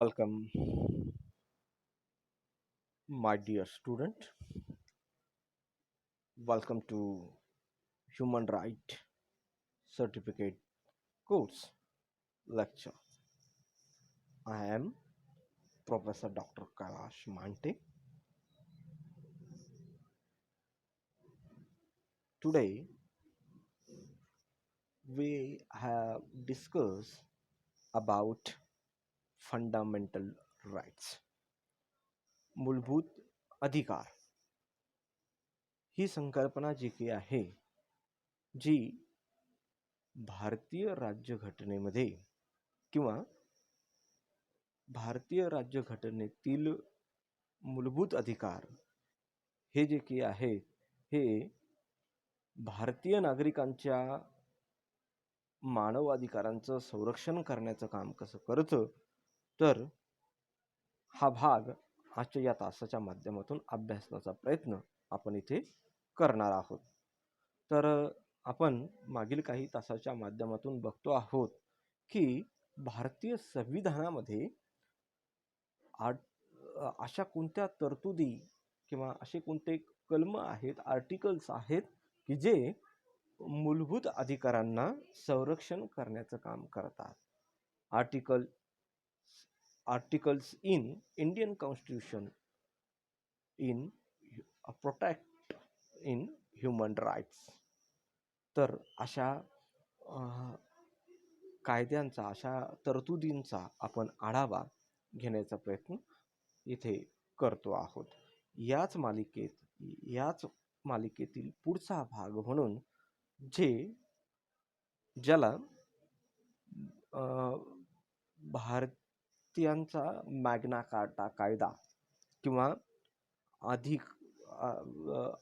Welcome, my dear student. Welcome to Human Right Certificate course lecture. I am Professor Dr. Kailash Mante. Today, we have discussed about fundamental rights. मूलभूत अधिकार ही संकल्पना जी की आहे, जी भारतीय राज्यघटनेमध्ये किंवा भारतीय राज्यघटनेतील मूलभूत अधिकार हे जे की आहे हे भारतीय नागरिकांच्या मानव अधिकारांचं संरक्षण करण्याचं काम कसं करतं, तर हा भाग आजच्या या तासाच्या माध्यमातून अभ्यासण्याचा प्रयत्न आपण इथे करणार आहोत. तर आपण मागील काही तासाच्या माध्यमातून बघतो आहोत की भारतीय संविधानामध्ये अशा कोणत्या तरतुदी किंवा असे कोणते कलम आहेत, आर्टिकल्स आहेत की जे मूलभूत अधिकारांना संरक्षण करण्याचं काम करतात. Articles in Indian constitution in protect in human rights. तर अशा कायद्यांचा, अशा तरतुदींचा आपण आढावा घेण्याचा प्रयत्न इथे करतो आहोत. याच मालिकेतील पुढचा भाग म्हणून ज्याला भारतीयांचा मॅग्ना कार्टा कायदा किंवा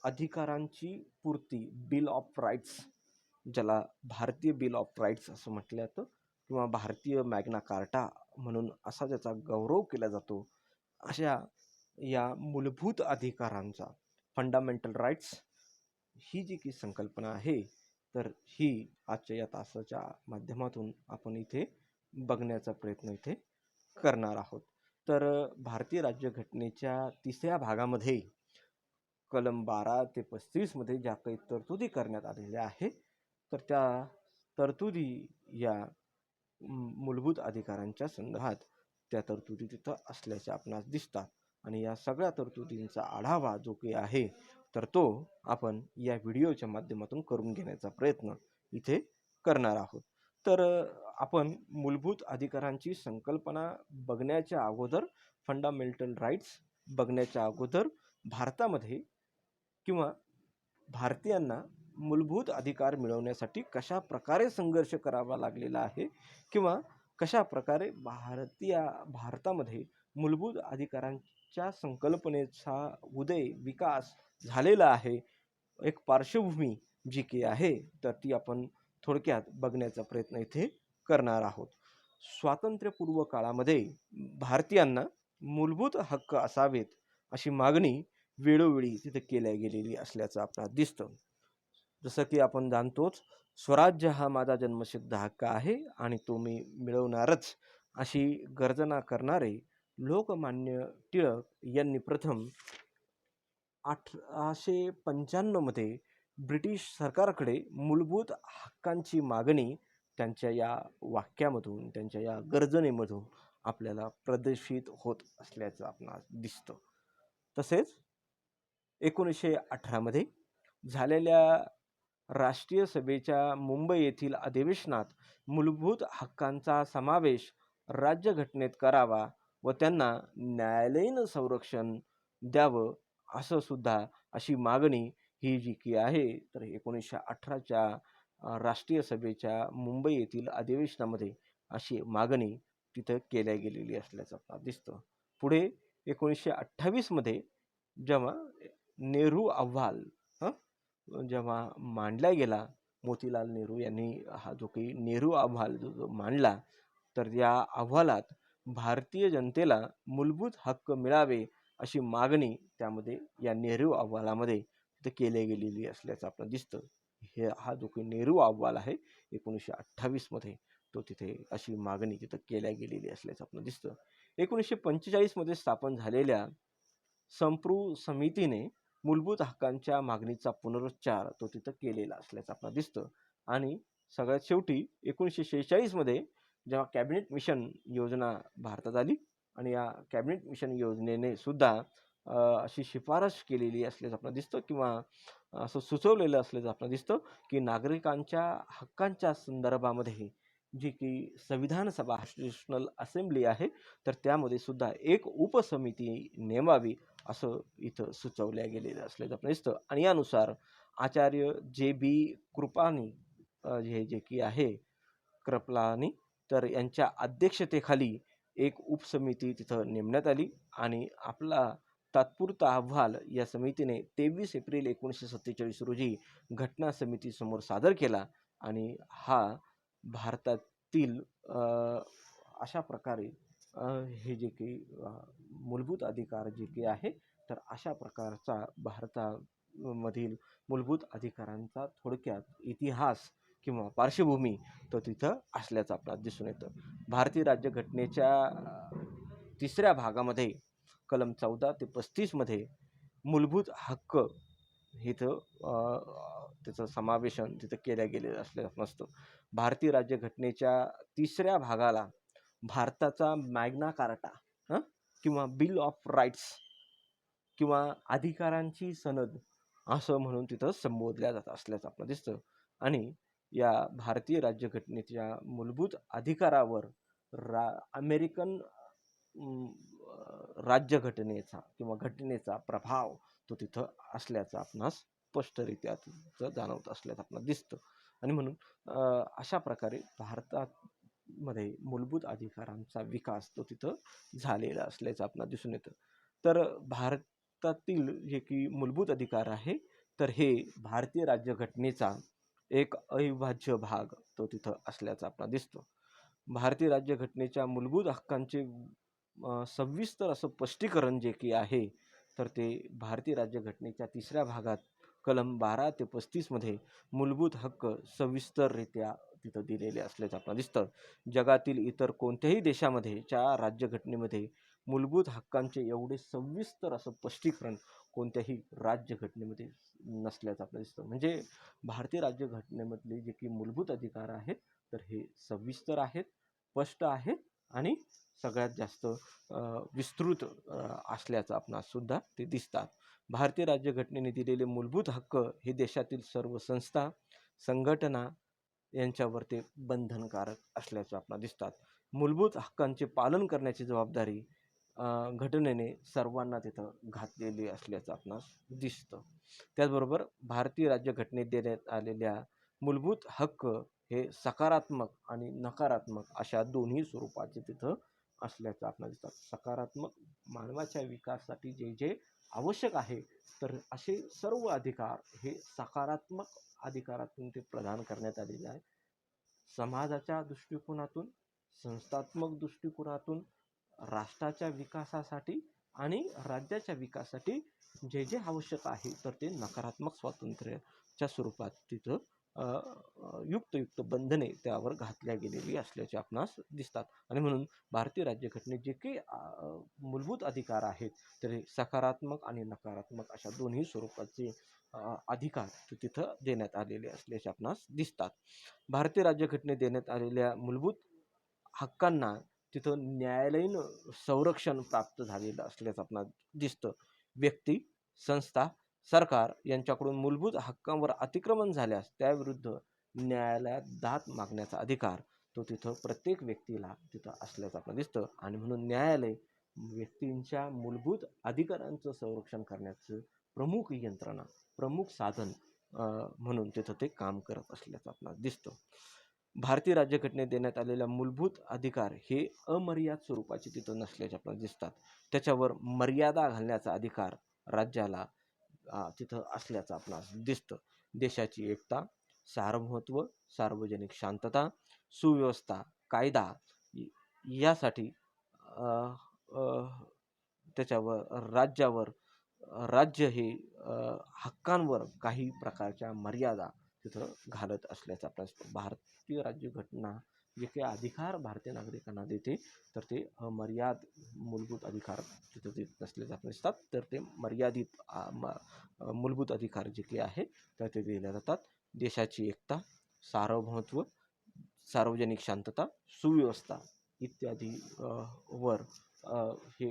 अधिकारांची पूर्ती बिल ऑफ राईट्स, ज्याला भारतीय बिल ऑफ राईट्स असं म्हटलं जातं किंवा भारतीय मॅग्ना कार्टा म्हणून असा ज्याचा गौरव केला जातो, अशा या मूलभूत अधिकारांचा, फंडामेंटल राईट्स ही जी की संकल्पना आहे, तर ही आजच्या या तासाच्या माध्यमातून आपण इथे बघण्याचा प्रयत्न इथे करणार आहोत. तर भारतीय राज्यघटनेच्या 3ऱ्या भागामध्ये कलम 12 ते 35 मध्ये ज्या काही तरतुदी करण्यात आलेल्या आहेत, तर त्या तरतुदी या मूलभूत अधिकारांच्या संदर्भात त्या तरतुदी तिथं असल्याचे आपणास दिसतात. आणि या सगळ्या तरतुदींचा आढावा जो काही आहे, तर तो आपण या व्हिडिओच्या माध्यमातून करून घेण्याचा प्रयत्न इथे करणार आहोत. तर आपण मूलभूत अधिकारांची संकल्पना बघण्याच्या अगोदर, फंडामेंटल राईट्स बघण्याच्या अगोदर भारतामध्ये किंवा भारतीयांना मूलभूत अधिकार मिळवण्यासाठी कशा प्रकारे संघर्ष करावा लागलेला आहे किंवा कशा प्रकारे भारतामध्ये मूलभूत अधिकारांच्या संकल्पनेचा उदय, विकास झालेला आहे, एक पार्श्वभूमी जी की आहे, तर ती आपण थोडक्यात बघण्याचा प्रयत्न इथे करणार आहोत. स्वातंत्र्यपूर्व काळामध्ये भारतीयांना मूलभूत हक्क असावेत अशी मागणी वेळोवेळी तिथे केल्या गेलेली असल्याचं आपल्याला दिसतं. जसं की आपण जाणतोच, स्वराज्य हा माझा जन्मसिद्ध हक्क आहे आणि तो मी मिळवणारच, अशी गर्जना करणारे लोकमान्य टिळक यांनी प्रथम 1895 मध्ये ब्रिटिश सरकारकडे मूलभूत हक्कांची मागणी त्यांच्या या वाक्यामधून, त्यांच्या या गर्जनेमधून आपल्याला प्रदर्शित होत असल्याचं आपणास दिसतं. तसेच 1918 मध्ये झालेल्या राष्ट्रीय सभेच्या मुंबई येथील अधिवेशनात मूलभूत हक्कांचा समावेश राज्यघटनेत करावा व त्यांना न्यायालयीन संरक्षण द्यावं असं सुद्धा, अशी मागणी ही जी की आहे, तर 1918च्या राष्ट्रीय सभेच्या मुंबई येथील अधिवेशनामध्ये अशी मागणी तिथं केल्या गेलेली असल्याचं आपल्याला दिसतं. पुढे 1928 मध्ये जेव्हा नेहरू अहवाल जेव्हा मांडला गेला, मोतीलाल नेहरू यांनी हा जो काही नेहरू अहवाल जो मांडला, तर या अहवालात भारतीय जनतेला मूलभूत हक्क मिळावे अशी मागणी त्यामध्ये या नेहरू अहवालामध्ये तिथे केल्या गेलेली असल्याचं आपल्याला दिसतं. हा जो काही नेहरू अहवाल आहे 1928 मध्ये, तो तिथे अशी मागणी तिथं केल्या गेलेली असल्याचं आपल्याला दिसतं. 1945 मध्ये स्थापन झालेल्या संप्रू समितीने मूलभूत हक्कांच्या मागणीचा पुनरुच्चार तो तिथं केलेला असल्याचं आपल्याला दिसतं. आणि सगळ्यात शेवटी 1946 मध्ये जेव्हा कॅबिनेट मिशन योजना भारतात आली आणि या कॅबिनेट मिशन योजनेने सुद्धा अशी शिफारस केलेली असल्याचं आपल्याला दिसतं किंवा असं सुचवलेलं असल्याचं आपल्याला दिसतं की नागरिकांच्या हक्कांच्या संदर्भामध्ये जी की संविधान सभा कॉन्स्टिट्यूशनल असेंब्ली आहे तर त्यामध्ये सुद्धा एक उपसमिती नेमावी असं इथं सुचवल्या गेलेलं असल्याचं आपल्याला दिसतं. आणि यानुसार आचार्य जे.बी. कृपलानी जे की आहे कृपलानी तर यांच्या अध्यक्षतेखाली एक उपसमिती तिथं नेमण्यात आली आणि आपला तात्पुरता अहवाल या समितीने 23 एप्रिल 1947 रोजी घटना समितीसमोर सादर केला. आणि हा भारतातील अशा प्रकारे हे जे की मूलभूत अधिकार जे की आहे तर अशा प्रकारचा भारतामधील मूलभूत अधिकारांचा थोडक्यात इतिहास किंवा पार्श्वभूमी तो तिथं असल्याचं आपल्याला दिसून येतं. भारतीय राज्यघटनेच्या 3ऱ्या भागामध्ये कलम 14 ते 35 मध्ये मूलभूत हक्क इथं त्याचं समावेशन तिथं केल्या गेलेलं असल्याचं नसतं. भारतीय राज्यघटनेच्या 3ऱ्या भागाला भारताचा मॅग्ना कार्टा किंवा बिल ऑफ राईट्स किंवा अधिकारांची सनद असं म्हणून तिथं संबोधल्या जात असल्याचं आपल्याला दिसतं. आणि या भारतीय राज्यघटनेच्या मूलभूत अधिकारावर अमेरिकन राज्यघटनेचा किंवा घटनेचा प्रभाव तो तिथं असल्याचं आपणास स्पष्टरित्या तिथं जाणवत असल्याचं आपल्याला दिसतं. आणि म्हणून अशा प्रकारे भारतामध्ये मूलभूत अधिकारांचा विकास तो तिथं झालेला असल्याचं आपल्याला दिसून येतं. तर भारतातील जे की मूलभूत अधिकार आहे तर हे भारतीय राज्यघटनेचा एक अविभाज्य भाग तो तिथं असल्याचा आपल्याला दिसतो. भारतीय राज्यघटनेच्या मूलभूत हक्कांचे सविस्तर असं स्पष्टीकरण जे की आहे तर ते भारतीय राज्यघटनेच्या 3ऱ्या भागात कलम 12 ते 35 मध्ये मूलभूत हक्क सविस्तररित्या तिथं दिलेले असल्याचं आपल्याला दिसतं. जगातील इतर कोणत्याही देशामध्ये च्या राज्यघटनेमध्ये मूलभूत हक्कांचे एवढे सविस्तर असं स्पष्टीकरण कोणत्याही राज्यघटनेमध्ये नसल्याचं आपल्याला दिसतं. म्हणजे भारतीय राज्यघटनेमधले जे की मूलभूत अधिकार आहेत तर हे सविस्तर आहेत, स्पष्ट आहेत आणि सगळ्यात जास्त विस्तृत असल्याचं आपणास सुद्धा ते दिसतात. भारतीय राज्यघटनेने दिलेले मूलभूत हक्क हे देशातील सर्व संस्था, संघटना यांच्यावर ते बंधनकारक असल्याचं आपणास दिसतात. मूलभूत हक्कांचे पालन करण्याची जबाबदारी घटनेने सर्वांना तिथं घातलेली असल्याचं आपणास दिसतं. त्याचबरोबर भारतीय राज्यघटनेत देण्यात आलेल्या मूलभूत हक्क हे सकारात्मक आणि नकारात्मक अशा दोन्ही स्वरूपाचे तिथं असल्याचं आपल्याला दिसतात. सकारात्मक मानवाच्या विकासासाठी जे जे आवश्यक आहे तर असे सर्व अधिकार हे सकारात्मक अधिकारातून ते प्रदान करण्यात आलेले आहे. समाजाच्या दृष्टिकोनातून, संस्थात्मक दृष्टिकोनातून, राष्ट्राच्या विकासासाठी आणि राज्याच्या विकासासाठी जे जे आवश्यक आहे तर ते नकारात्मक स्वातंत्र्याच्या स्वरूपात तिथं युक्त बंधने त्यावर घातल्या गेलेली असल्याचे आपणास दिसतात. आणि म्हणून भारतीय राज्यघटनेत जे काही मूलभूत अधिकार आहेत तर सकारात्मक आणि नकारात्मक अशा दोन्ही स्वरूपाचे अधिकार तिथं देण्यात आलेले असल्याचे आपणास दिसतात. भारतीय राज्यघटनेत देण्यात आलेल्या मूलभूत हक्कांना तिथं न्यायालयीन संरक्षण प्राप्त झालेलं असल्याचं आपणास दिसतं. व्यक्ती, संस्था, सरकार यांच्याकडून मूलभूत हक्कांवर अतिक्रमण झाल्यास त्याविरुद्ध न्यायालयात दाद मागण्याचा अधिकार तो तिथं प्रत्येक व्यक्तीला तिथं असल्याचं आपल्याला दिसतं. आणि म्हणून न्यायालय व्यक्तींच्या मूलभूत अधिकारांचं संरक्षण करण्याचं प्रमुख यंत्रणा, प्रमुख साधन म्हणून तिथं ते काम करत असल्याचं आपल्याला दिसतं. भारतीय राज्यघटनेत देण्यात आलेल्या मूलभूत अधिकार हे अमर्याद स्वरूपाचे तिथं नसल्याचे आपल्याला दिसतात. त्याच्यावर मर्यादा घालण्याचा अधिकार राज्याला तिथं असल्याचं आपणास दिसतं. देशाची एकता, सार्वभौमत्व, सार्वजनिक शांतता, सुव्यवस्था, कायदा यासाठी त्याच्यावर राज्य हे हक्कांवर काही प्रकारच्या मर्यादा तिथं घालत असल्याचं आपल्याला भारतीय राज्यघटना जे काही अधिकार भारतीय नागरिकांना देते तर ते अमर्याद मूलभूत अधिकार तिथं देत नसले जात नसतात, तर ते मर्यादित मूलभूत अधिकार जे काही आहे तर ते दिले जातात. देशाची एकता, सार्वभौमत्व, सार्वजनिक शांतता, सुव्यवस्था इत्यादी वर हे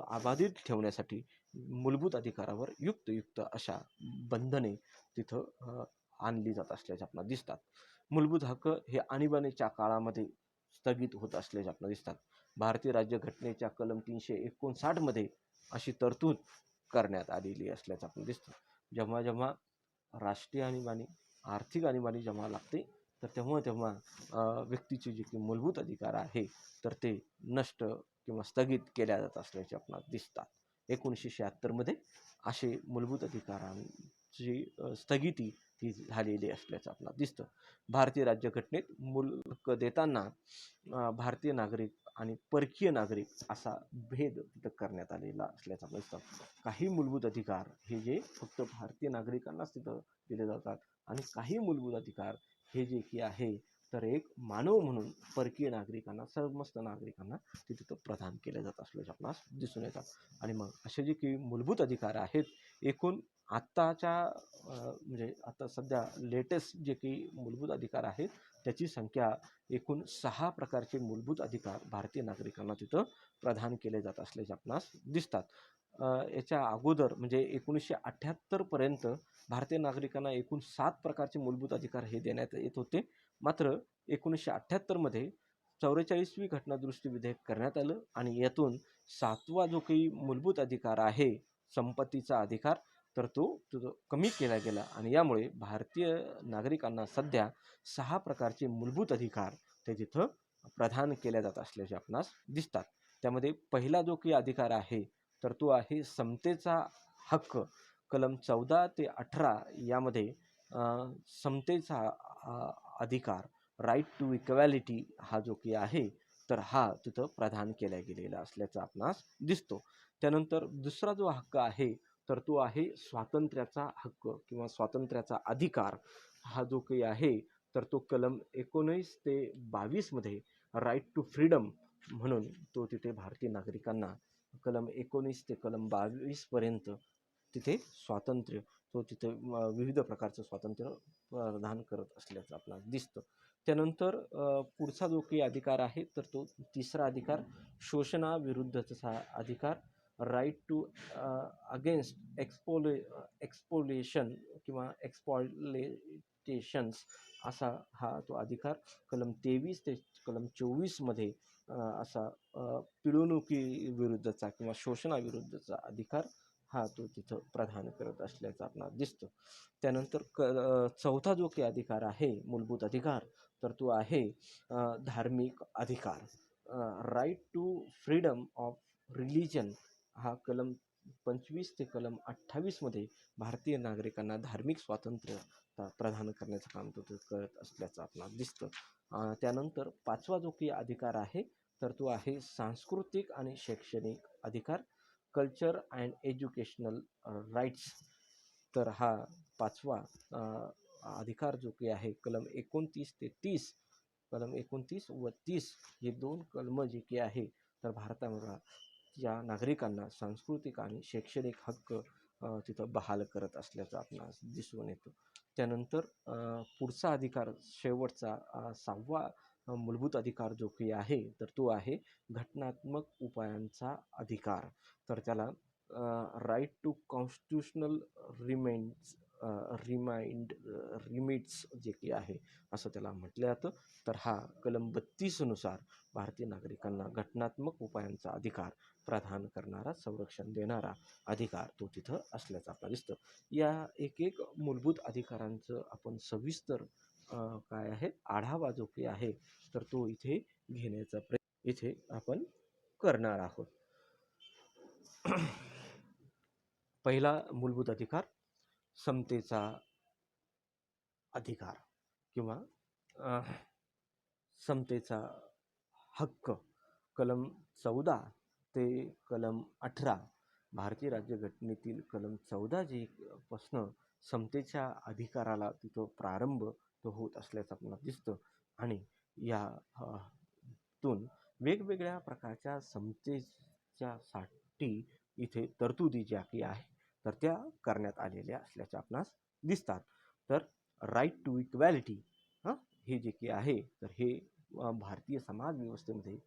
अबाधित ठेवण्यासाठी मूलभूत अधिकारावर युक्त अशा बंधने तिथं आणली जात असल्याचे आपल्याला दिसतात. मूलभूत हक्क हे आणीबाणीच्या काळामध्ये स्थगित होत असल्याचे आपल्याला दिसतात. भारतीय राज्यघटनेच्या कलम 359 मध्ये अशी तरतूद करण्यात आलेली असल्याचं आपल्याला दिसतं. जेव्हा जेव्हा राष्ट्रीय आणीबाणी, आर्थिक आणीबाणी जेव्हा लागते तर तेव्हा व्यक्तीचे जे काही मूलभूत अधिकार आहे तर ते नष्ट किंवा स्थगित केल्या जात असल्याचे आपल्याला दिसतात. 1976 मध्ये असे मूलभूत अधिकारांची स्थगिती ती झालेली असल्याचं आपल्याला दिसतं. भारतीय राज्यघटनेत मूल हक्क देताना भारतीय नागरिक आणि परकीय नागरिक असा भेद तिथं करण्यात आलेला असल्याचं आपल्याला दिसतं. काही मूलभूत अधिकार हे जे फक्त भारतीय नागरिकांनाच तिथं दिले जातात आणि काही मूलभूत अधिकार हे जे की आहे तर एक मानव म्हणून परकीय नागरिकांना, समस्त नागरिकांना ते तिथं प्रदान केले जात असल्याचे आपणास दिसून येतात. आणि मग असे जे की मूलभूत अधिकार आहेत, एकूण आत्ताच्या म्हणजे आता सध्या लेटेस्ट जे काही मूलभूत अधिकार आहेत त्याची संख्या एकूण 6 प्रकारचे मूलभूत अधिकार भारतीय नागरिकांना तिथं प्रदान केले जात असल्याचे आपणास दिसतात. याच्या अगोदर म्हणजे 1978 पर्यंत भारतीय नागरिकांना एकूण 7 प्रकारचे मूलभूत अधिकार हे देण्यात येत होते. मात्र 1978 मध्ये 44वी घटनादुरुस्ती विधेयक करण्यात आलं आणि यातून 7वा जो काही मूलभूत अधिकार आहे संपत्तीचा अधिकार तर तो कमी केला गेला आणि यामुळे भारतीय नागरिकांना सध्या 6 प्रकारचे मूलभूत अधिकार ते तिथं प्रदान केल्या जात असल्याचे आपणास दिसतात. त्यामध्ये पहिला जो काही अधिकार आहे तर तो आहे समतेचा हक्क. कलम 14 ते 18 यामध्ये समतेचा अधिकार, राईट टू इक्वॅलिटी हा जो की आहे तर हा तिथं प्रदान केला गेलेला असल्याचा आपणास दिसतो. त्यानंतर दुसरा जो हक्क आहे तर तो आहे स्वातंत्र्याचा हक्क किंवा स्वातंत्र्याचा अधिकार. हा जो काही आहे तर तो कलम 19 ते 22 मध्ये राईट टू फ्रीडम म्हणून तो तिथे भारतीय नागरिकांना कलम 19 ते कलम 22 पर्यंत तिथे स्वातंत्र्य तो तिथे विविध प्रकारचं स्वातंत्र्य प्रदान करत असल्याचं आपल्याला दिसतं. त्यानंतर पुढचा जो काही अधिकार आहे तर तो तिसरा अधिकार शोषणाविरुद्धचा अधिकार, राईट टू अगेन्स्ट एक्सपोलेशन किंवा एक्सपॉइलेटेशन्स असा हा तो अधिकार कलम 23 ते कलम 24 मध्ये असा पिळवणुकी विरुद्धचा किंवा शोषणाविरुद्धचा अधिकार हा तो तिथं प्रदान करत असल्याचं आपल्याला दिसतं. त्यानंतर चौथा जो काही अधिकार आहे मूलभूत अधिकार तर तो आहे धार्मिक अधिकार, right to freedom of religion. हा कलम 25 ते कलम 28 मध्ये भारतीय नागरिकांना धार्मिक स्वातंत्र्य प्रदान करण्याचं काम तो करत असल्याचं आपल्याला दिसतं. त्यानंतर पाचवा जो काही अधिकार आहे तर तो आहे सांस्कृतिक आणि शैक्षणिक अधिकार, कल्चर अँड एज्युकेशनल राईट्स. तर हा पाचवा अधिकार जो काही आहे कलम 29 ते 30, कलम 29 व 30 हे दोन कलम जे काही आहे तर भारतामध्ये या नागरिकांना सांस्कृतिक आणि शैक्षणिक हक्क तिथं बहाल करत असल्याचं आपणास दिसून येतं. त्यानंतर पुढचा अधिकार शेवटचा 6वा मूलभूत अधिकार जो काही आहे तर तो आहे घटनात्मक उपायांचा अधिकार. तर त्याला राईट टू कॉन्स्टिट्यूशनल रिमिट्स जे काही आहे असं त्याला म्हटलं जातं. तर हा कलम 32 नुसार भारतीय नागरिकांना घटनात्मक उपायांचा अधिकार प्रदान करणारा, संरक्षण देणारा अधिकार तो तिथं असल्याचं आपल्याला दिसतं. या एक मूलभूत अधिकारांचं आपण सविस्तर काय आहे आढावा जो काही आहे तर तो इथे घेण्याचा प्रयत्न इथे आपण करणार आहोत. पहिला मूलभूत अधिकार समतेचा अधिकार किंवा समतेचा हक्क. कलम 14 ते कलम 18 भारतीय राज्यघटनेतील कलम 14 जे पासनं समतेच्या अधिकाराला तिथं प्रारंभ तो होत असल्याचं आपल्याला दिसतं आणि या तून वेगवेगळ्या प्रकारच्या समतेच्यासाठी इथे तरतुदी ज्या की आहे तर त्या करण्यात आलेल्या असल्याच्या आपणास दिसतात. तर राईट टू इक्वॅलिटी हे जे की आहे तर हे भारतीय समाज व्यवस्थेमध्ये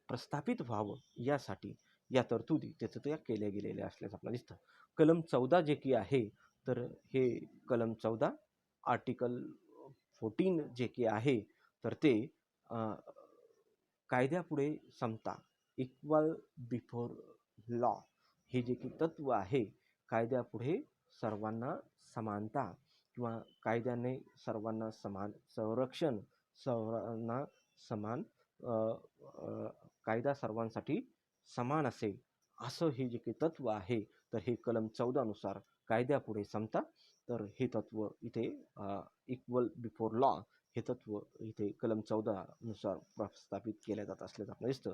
प्रस्थापित व्हावं यासाठी या तरतुदी त्याचं त्या केल्या गेलेल्या असल्याचं आपल्याला दिसतं. कलम 14 जे की आहे तर हे कलम 14 आर्टिकल 14 जे की आहे तर ते कायद्यापुढे समता, इक्वल बिफोर लॉ हे जे की तत्व आहे, कायद्यापुढे सर्वांना समानता किंवा कायद्याने सर्वांना समान संरक्षण, सर्वांना समान कायदा सर्वांसाठी समान असेल असं हे जे काही तत्व आहे तर हे कलम 14 नुसार कायद्यापुढे समता तर हे तत्व इथे इक्वल बिफोर लॉ हे तत्व इथे कलम 14 नुसार प्रस्थापित केल्या जात असल्याचं आपल्याला दिसतं.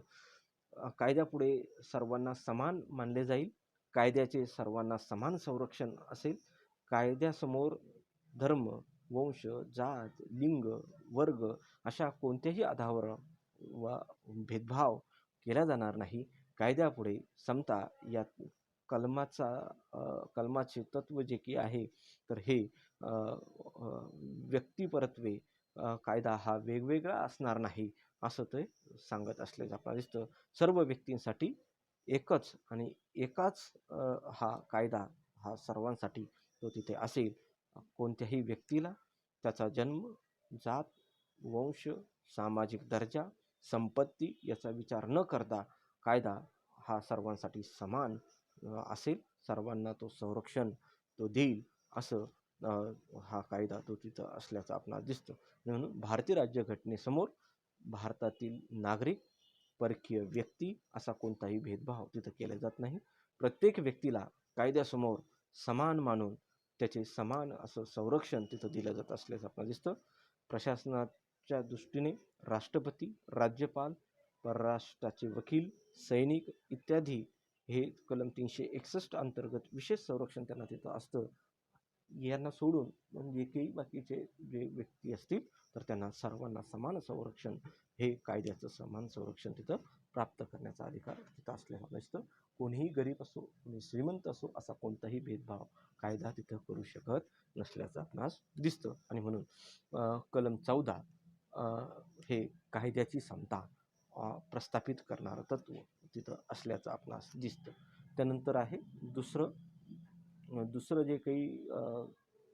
कायद्यापुढे सर्वांना समान मानले जाईल, कायद्याचे सर्वांना समान संरक्षण असेल, कायद्यासमोर धर्म, वंश, जात, लिंग, वर्ग अशा कोणत्याही आधारावर वा भेदभाव केला जाणार नाही. कायद्यापुढे समता या कलमाचे तत्व जे की आहे तर हे व्यक्तिपरत्वे कायदा हा वेगवेगळा असणार नाही असं ते सांगत असल्याचं आपल्याला दिसतं. सर्व व्यक्तींसाठी एकच आणि एकाच हा कायदा हा सर्वांसाठी तो तिथे असेल. कोणत्याही व्यक्तीला त्याचा जन्म, जात, वंश, सामाजिक दर्जा, संपत्ती याचा विचार न करता कायदा हा सर्वांसाठी समान असेल, सर्वांना तो संरक्षण तो देईल असं हा कायदा तो तिथं असल्याचं आपल्याला दिसतं. म्हणून भारतीय राज्यघटनेसमोर भारतातील नागरिक, परकीय व्यक्ती असा कोणताही भेदभाव तिथं केला जात नाही. प्रत्येक व्यक्तीला कायद्यासमोर समान मानून त्याचे समान असं संरक्षण तिथं दिलं जात असल्याचं आपल्याला दिसतं. प्रशासनाच्या दृष्टीने राष्ट्रपती, राज्यपाल, परराष्ट्राचे वकील, सैनिक इत्यादी हे कलम 361 अंतर्गत विशेष संरक्षण त्यांना तिथं असतं. यांना सोडून म्हणजे काही बाकीचे जे व्यक्ती असतील तर त्यांना सर्वांना समान संरक्षण हे कायद्याचं समान संरक्षण तिथं प्राप्त करण्याचा अधिकार तिथं असल्याचं दिसतं. कोणीही गरीब असो, कोणी श्रीमंत असो असा कोणताही भेदभाव कायदा तिथं करू शकत नसल्याचं आपणास दिसतं. आणि म्हणून कलम 14 हे कायद्याची समता प्रस्थापित करणारं तत्व तिथं असल्याचं आपणास दिसतं. त्यानंतर आहे दुसरं जे काही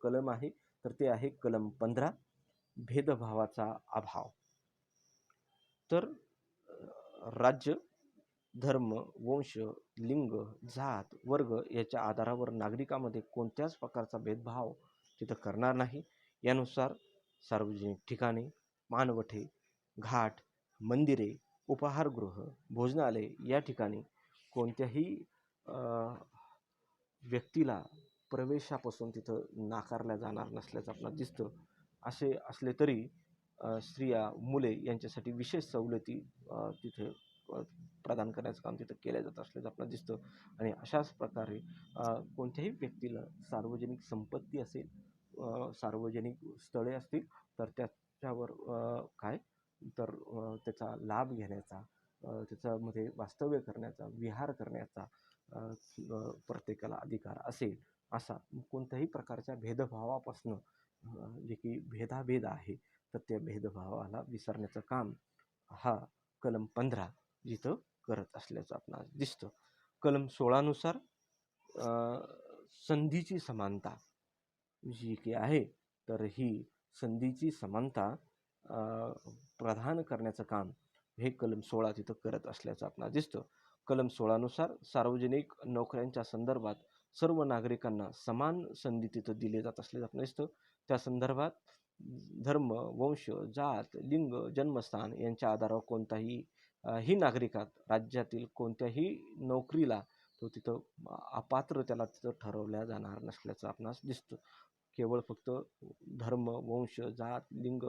कलम आहे तर ते आहे कलम 15 भेदभावाचा अभाव. तर राज्य, धर्म, वंश, लिंग, जात, वर्ग याच्या आधारावर नागरिकांमध्ये कोणत्याच प्रकारचा भेदभाव तिथं करणार नाही. यानुसार सार्वजनिक ठिकाणे, मानवठे, घाट, मंदिरे, उपाहारगृह, भोजनालय या ठिकाणी कोणत्याही व्यक्तीला प्रवेशापासून तिथं नाकारल्या जाणार नसल्याचं आपल्याला दिसतं. असे असले तरी स्त्रिया, मुले यांच्यासाठी विशेष सवलती तिथे प्रदान करण्याचं काम तिथं केलं जात असल्याचं आपल्याला दिसतं. आणि अशाच प्रकारे कोणत्याही व्यक्तीला सार्वजनिक संपत्ती असेल, सार्वजनिक स्थळे असतील तर त्याच्यावर काय तर त्याचा लाभ घेण्याचा, त्याच्यामध्ये वास्तव्य करण्याचा, विहार करण्याचा प्रत्येकाला अधिकार असेल. असा कोणत्याही प्रकारच्या भेदभावापासून जे की भेदाभेद आहे तर त्या भेदभावाला विसरण्याचं काम हा कलम 15 जिथं करत असल्याचं आपल्याला दिसतं. कलम 16 नुसार संधीची समानता जी की आहे तर ही संधीची समानता प्रदान करण्याचं काम हे कलम 16 तिथं करत असल्याचं आपल्याला दिसतं. कलम 16 नुसार सार्वजनिक नोकऱ्यांच्या संदर्भात सर्व नागरिकांना समान संधी तिथं दिले जात असल्याचं आपल्याला दिसतं. त्या संदर्भात धर्म, वंश, जात, लिंग, जन्मस्थान यांच्या आधारावर कोणताही ही नागरिकात राज्यातील कोणत्याही नोकरीला तो तिथं अपात्र त्याला तिथं ठरवल्या जाणार नसल्याचं आपणास दिसतं. केवळ फक्त धर्म, वंश, जात, लिंग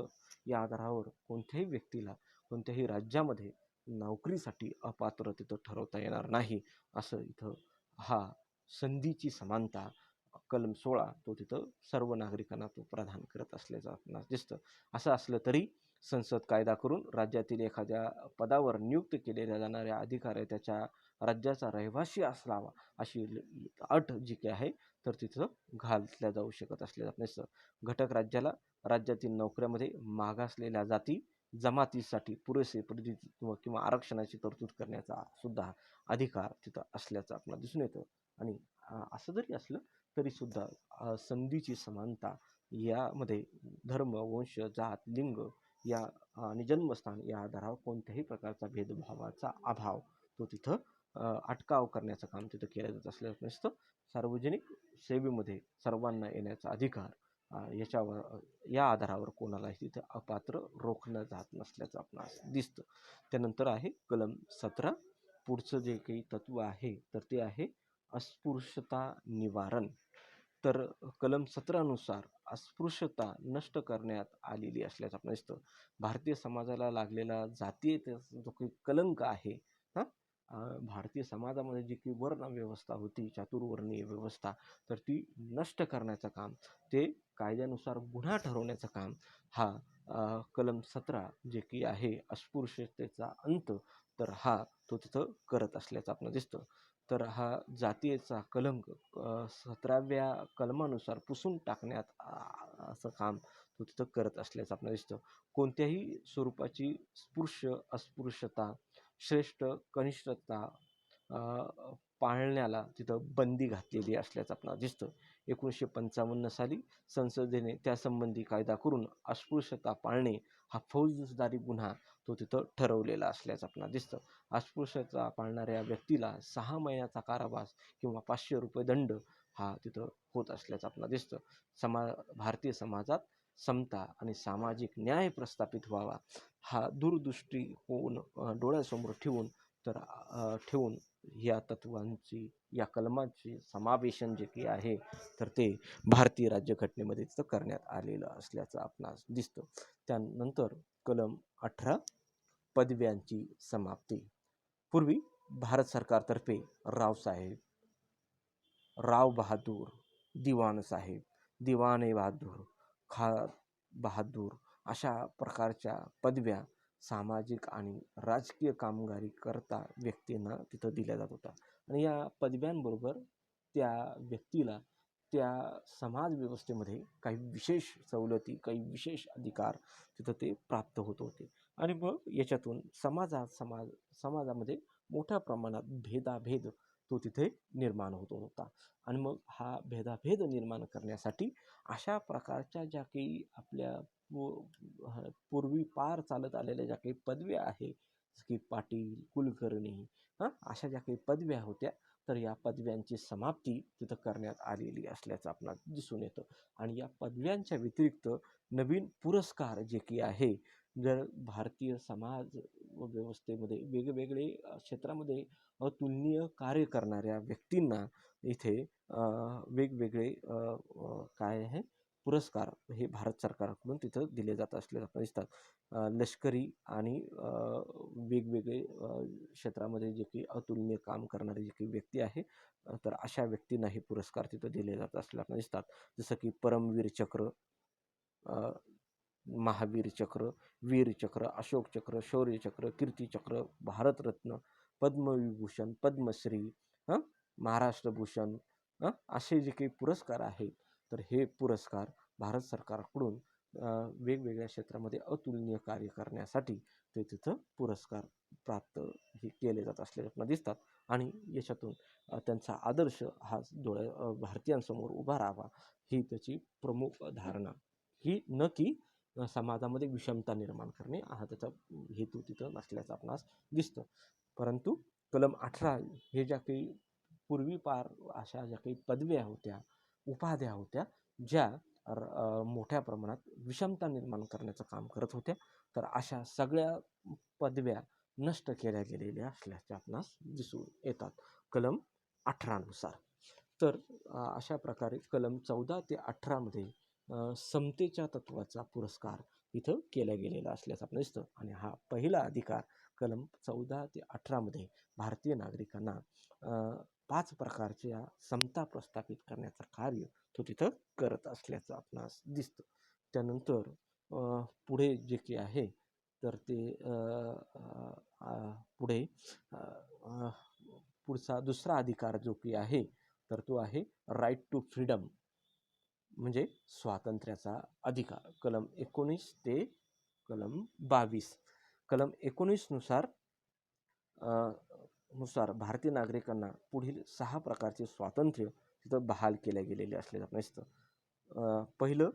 या आधारावर कोणत्याही व्यक्तीला कोणत्याही राज्यामध्ये नोकरीसाठी अपात्र तिथं ठरवता येणार नाही असं इथं हा संधीची समानता कलम 16 तो तिथं सर्व नागरिकांना तो प्रदान करत असल्याचं आपणास दिसतं. असं असलं तरी संसद कायदा करून राज्यातील एखाद्या पदावर नियुक्त केलेल्या जाणाऱ्या अधिकारी त्याच्या राज्याचा रहिवासी असावा अशी अट जी काही आहे तर तिथं घातल्या जाऊ शकत असल्याचं आपणास दिसतं. घटक राज्याला राज्यातील नोकऱ्यामध्ये मागासलेल्या जाती जमातीसाठी पुरेसे प्रतिनिधित्व किंवा आरक्षणाची तरतूद करण्याचा सुद्धा अधिकार तिथं असल्याचं आपल्याला दिसून येतं. आणि असं जरी असलं तरी सुद्धा संधीची समानता यामध्ये धर्म, वंश, जात, लिंग या आणि जन्मस्थान या आधारावर कोणत्याही प्रकारचा भेदभावाचा अभाव तो तिथं अटकाव करण्याचं काम तिथं केलं जात असल्याचं दिसतं. सार्वजनिक सेवेमध्ये सर्वांना येण्याचा अधिकार याच्यावर या आधारावर कोणालाही तिथं अपात्र रोखलं जात नसल्याचं आपणास दिसतं. त्यानंतर आहे कलम 17. पुढचं जे काही तत्व आहे तर ते आहे अस्पृश्यता निवारण. तर कलम 17 नुसार अस्पृश्यता नष्ट करण्यात आलेली असल्याचं आपल्याला दिसतं. भारतीय समाजाला लागलेला जातीयतेचा जो काही कलंक आहे भारतीय समाजामध्ये जी काही वर्ण व्यवस्था होती, चातुर्वर्णीय व्यवस्था, तर ती नष्ट करण्याचं काम, ते कायद्यानुसार गुन्हा ठरवण्याचं काम हा कलम 17 जे की आहे अस्पृश्यतेचा अंत तर हा तो तिथं करत असल्याचं आपल्याला दिसतं. तर हा जातीयचा कलंक 17व्या कलमानुसार पुसून टाकण्यात असं काम तो तिथं करत असल्याचं आपल्याला दिसतं. कोणत्याही स्वरूपाची अस्पृश्यता, श्रेष्ठ कनिष्ठता पाळण्याला तिथं बंदी घातलेली असल्याचं आपल्याला दिसतं. 1955 साली संसदेने त्यासंबंधी कायदा करून अस्पृश्यता पाळणे हा फौजदारी गुन्हा तो तिथं ठरवलेला असल्याचं आपल्याला दिसतं. अस्पृश्यता पाळणाऱ्या व्यक्तीला 6 महिन्याचा कारावास किंवा 500 रुपये दंड हा तिथं होत असल्याचं आपल्याला दिसतं. भारतीय समाजात समता आणि सामाजिक न्याय प्रस्थापित व्हावा हा दूरदृष्टिकोन डोळ्यासमोर ठेवून या तत्वांची या कलमांची समावेशन जे काही आहे तर ते भारतीय राज्यघटनेमध्ये करण्यात आलेलं असल्याचं आपणास दिसतं. त्यानंतर कलम 18 पदव्यांची समाप्ती. पूर्वी भारत सरकारतर्फे रावसाहेब, राव बहादूर, दिवाण साहेब, दिवाने बहादूर, खान बहादूर अशा प्रकारच्या पदव्या सामाजिक आणि राजकीय कामगिरी करता व्यक्तींना तिथं दिल्या जात होत्या. आणि या पदव्यांबरोबर त्या व्यक्तीला त्या समाज व्यवस्थेमध्ये काही विशेष सवलती, काही विशेष अधिकार तिथं ते प्राप्त होत होते. आणि मग याच्यातून समाजामध्ये मोठ्या प्रमाणात भेदाभेद तो तिथे निर्माण होत होता. आणि मग हा भेदाभेद निर्माण करण्यासाठी अशा प्रकारच्या ज्या काही आपल्या पूर्वी पार चालत आलेल्या ज्या काही पदव्या आहे की पाटील, कुलकर्णी अशा ज्या काही पदव्या होत्या तर या पदव्यांची समाप्ती तिथं करण्यात आलेली असल्याचं आपल्याला दिसून येतं. आणि या पदव्यांच्या व्यतिरिक्त नवीन पुरस्कार जे की आहे, जर भारतीय समाज व्यवस्थेमध्ये वेगवेगळे क्षेत्रामध्ये अतुलनीय कार्य करणाऱ्या व्यक्तींना इथे वेगवेगळे काय आहे पुरस्कार हे भारत सरकारकडून तिथं दिले जात असल्याचं आपल्याला दिसतात. लष्करी आणि वेगवेगळे क्षेत्रामध्ये जे काही अतुलनीय काम करणारे जे काही व्यक्ती आहे तर अशा व्यक्तींना हे पुरस्कार तिथं दिले जात असल्याला आपल्याला दिसतात. जसं की परमवीर चक्र, महावीर चक्र, वीर चक्र, अशोक चक्र, शौर्य चक्र, कीर्ती चक्र, भारतरत्न, पद्मविभूषण, पद्मश्री, महाराष्ट्र भूषण असे जे काही पुरस्कार आहेत तर हे पुरस्कार भारत सरकारकडून वेगवेगळ्या क्षेत्रामध्ये अतुलनीय कार्य करण्यासाठी ते तिथं पुरस्कार प्राप्त हे केले जात असल्याचे आपल्याला दिसतात. आणि याच्यातून त्यांचा आदर्श हा भारतीयांसमोर उभा राहावा ही त्याची प्रमुख धारणा, ही न की समाजामध्ये विषमता निर्माण करणे हा त्याचा हेतू तिथं नसल्याचं आपणास दिसतं. परंतु कलम 18 हे ज्या काही पूर्वी पार अशा ज्या काही पदव्या होत्या, उपाध्या होत्या, ज्या मोठ्या प्रमाणात विषमता निर्माण करण्याचं काम करत होत्या तर अशा सगळ्या पदव्या नष्ट केल्या गेलेल्या असल्याचे आपणास दिसून येतात कलम 18 नुसार. तर अशा प्रकारे कलम 14 ते 18 मध्ये समतेच्या तत्वाचा पुरस्कार इथं केला गेलेला असल्याचं आपल्याला दिसतं. आणि हा पहिला अधिकार कलम 14 ते 18 मध्ये भारतीय नागरिकांना 5 प्रकारच्या समता प्रस्थापित करण्याचं कार्य तो तिथं करत असल्याचं आपणास दिसतं. त्यानंतर पुढे जे काही आहे तर ते पुढे पुढचा दुसरा अधिकार जो की आहे तर तो आहे राईट टू फ्रीडम, म्हणजे स्वातंत्र्याचा अधिकार. कलम 19 ते कलम 22. कलम 19 नुसार भारतीय नागरिकांना पुढील 6 प्रकारचे स्वातंत्र्य तिथं बहाल केले गेलेले असल्याचं दिसतं. पहिलं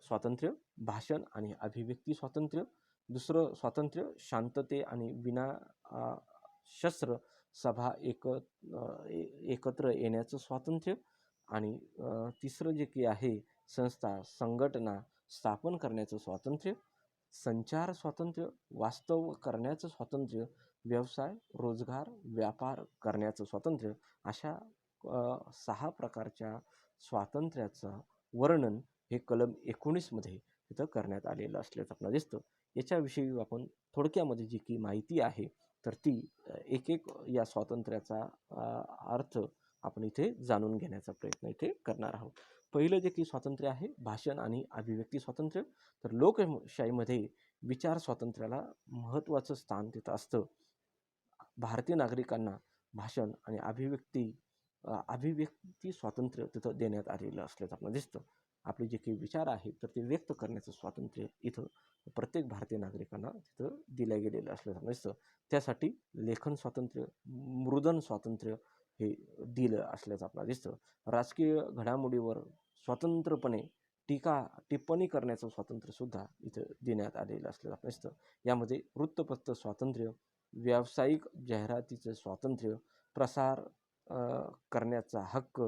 स्वातंत्र्य भाषण आणि अभिव्यक्ती स्वातंत्र्य. दुसरं स्वातंत्र्य शांतते आणि विना शस्त्र सभा एकत्र येण्याचं स्वातंत्र्य. आणि तिसरं जे की आहे संस्था संघटना स्थापन करण्याचं स्वातंत्र्य, संचार स्वातंत्र्य, वास्तव करण्याचं स्वातंत्र्य, व्यवसाय रोजगार व्यापार करण्याचं स्वातंत्र्य. अशा 6 प्रकारच्या स्वातंत्र्याचं वर्णन हे कलम 19 मध्ये तिथं करण्यात आलेलं असल्याचं आपल्याला दिसतं. याच्याविषयी आपण थोडक्यामध्ये जी की माहिती आहे तर ती एक या स्वातंत्र्याचा अर्थ आपण इथे जाणून घेण्याचा प्रयत्न इथे करणार आहोत. पहिलं जे की स्वातंत्र्य आहे भाषण आणि अभिव्यक्ती स्वातंत्र्य. तर लोकशाहीमध्ये विचार स्वातंत्र्याला महत्त्वाचं स्थान तिथं असतं. भारतीय नागरिकांना भाषण आणि अभिव्यक्ती स्वातंत्र्य तिथं देण्यात आलेलं असल्याचं आपल्याला दिसतं. आपले जे काही विचार आहेत तर ते व्यक्त करण्याचं स्वातंत्र्य इथं प्रत्येक भारतीय नागरिकांना तिथं दिलं गेलेलं असल्याचं दिसतं. त्यासाठी लेखन स्वातंत्र्य, मुद्रण स्वातंत्र्य हे दिलं असल्याचं आपल्याला दिसतं. राजकीय घडामोडीवर स्वतंत्रपणे टिप्पणी करण्याचं स्वातंत्र्य सुद्धा इथं देण्यात आलेलं असल्याचं आपल्याला दिसतं. यामध्ये वृत्तपत्र स्वातंत्र्य, व्यावसायिक जाहिरातीचं स्वातंत्र्य, प्रसार करण्याचा हक्क,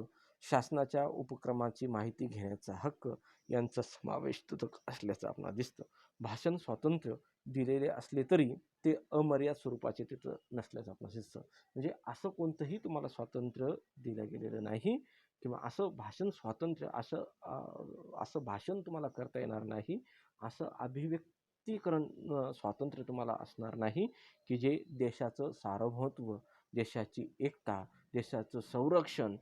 शासनाच्या उपक्रमाची माहिती घेण्याचा हक्क यांचा समावेश तिथं असल्याचं आपल्याला दिसतं. भाषण स्वातंत्र्य दिलेले असले तरी ते अमर्याद स्वरूपाचे तिथं नसल्याचं आपल्याला दिसतं. म्हणजे असं कोणतंही तुम्हाला स्वातंत्र्य दिलं गेलेलं नाही किंवा असं भाषण स्वातंत्र्य असं भाषण तुम्हाला करता येणार नाही, असं अभिव्यक्तीकरण स्वातंत्र्य तुम्हाला असणार नाही की जे देशाचं सार्वभौमत्व, देशाची एकता, देशाचं संरक्षण,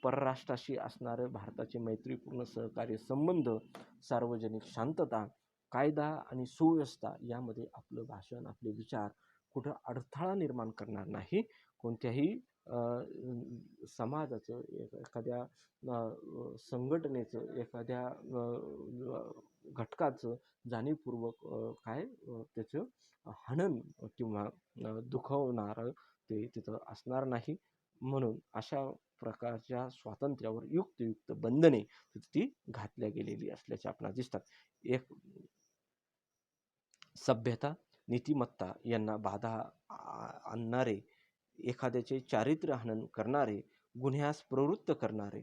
परराष्ट्राशी असणारे भारताचे मैत्रीपूर्ण सहकार्य संबंध, सार्वजनिक शांतता, कायदा आणि सुव्यवस्था यामध्ये आपलं भाषण आपले विचार कुठं अडथळा निर्माण करणार नाही. कोणत्याही समाजाचं एखाद्या संघटनेचं एखाद्या घटकाचं जाणीवपूर्वक त्याचं हनन किंवा दुखवणारं ते तिथं असणार नाही. म्हणून अशा प्रकारच्या स्वातंत्र्यावर युक्त बंधने ती घातल्या गेलेली असल्याचे आपल्याला दिसतात. एक सभ्यता नीतिमत्ता यांना बाधा आणणारे, एखाद्याचे चारित्र्य हनन करणारे, गुन्ह्यास प्रवृत्त करणारे,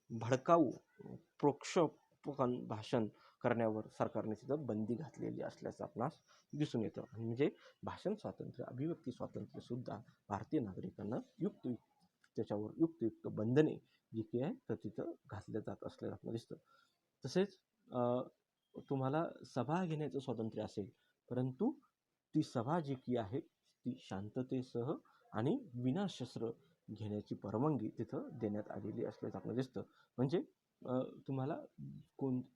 भडकाऊ प्रोक्षोपण भाषण करण्यावर सरकारने तिथं बंदी घातलेली असल्याचं आपणास दिसून येतं. म्हणजे भाषण स्वातंत्र्य अभिव्यक्ती स्वातंत्र्य सुद्धा भारतीय नागरिकांना त्याच्यावर युक्त बंधने जी की आहे तर तिथं घातल्या जात असल्याचं आपल्याला दिसतं. तसेच तुम्हाला सभा घेण्याचं स्वातंत्र्य असेल, परंतु ती सभा जी की आहे ती शांततेसह आणि विनाशस्त्र घेण्याची परवानगी तिथं देण्यात आलेली असल्याचं आपल्याला दिसतं. म्हणजे तुम्हाला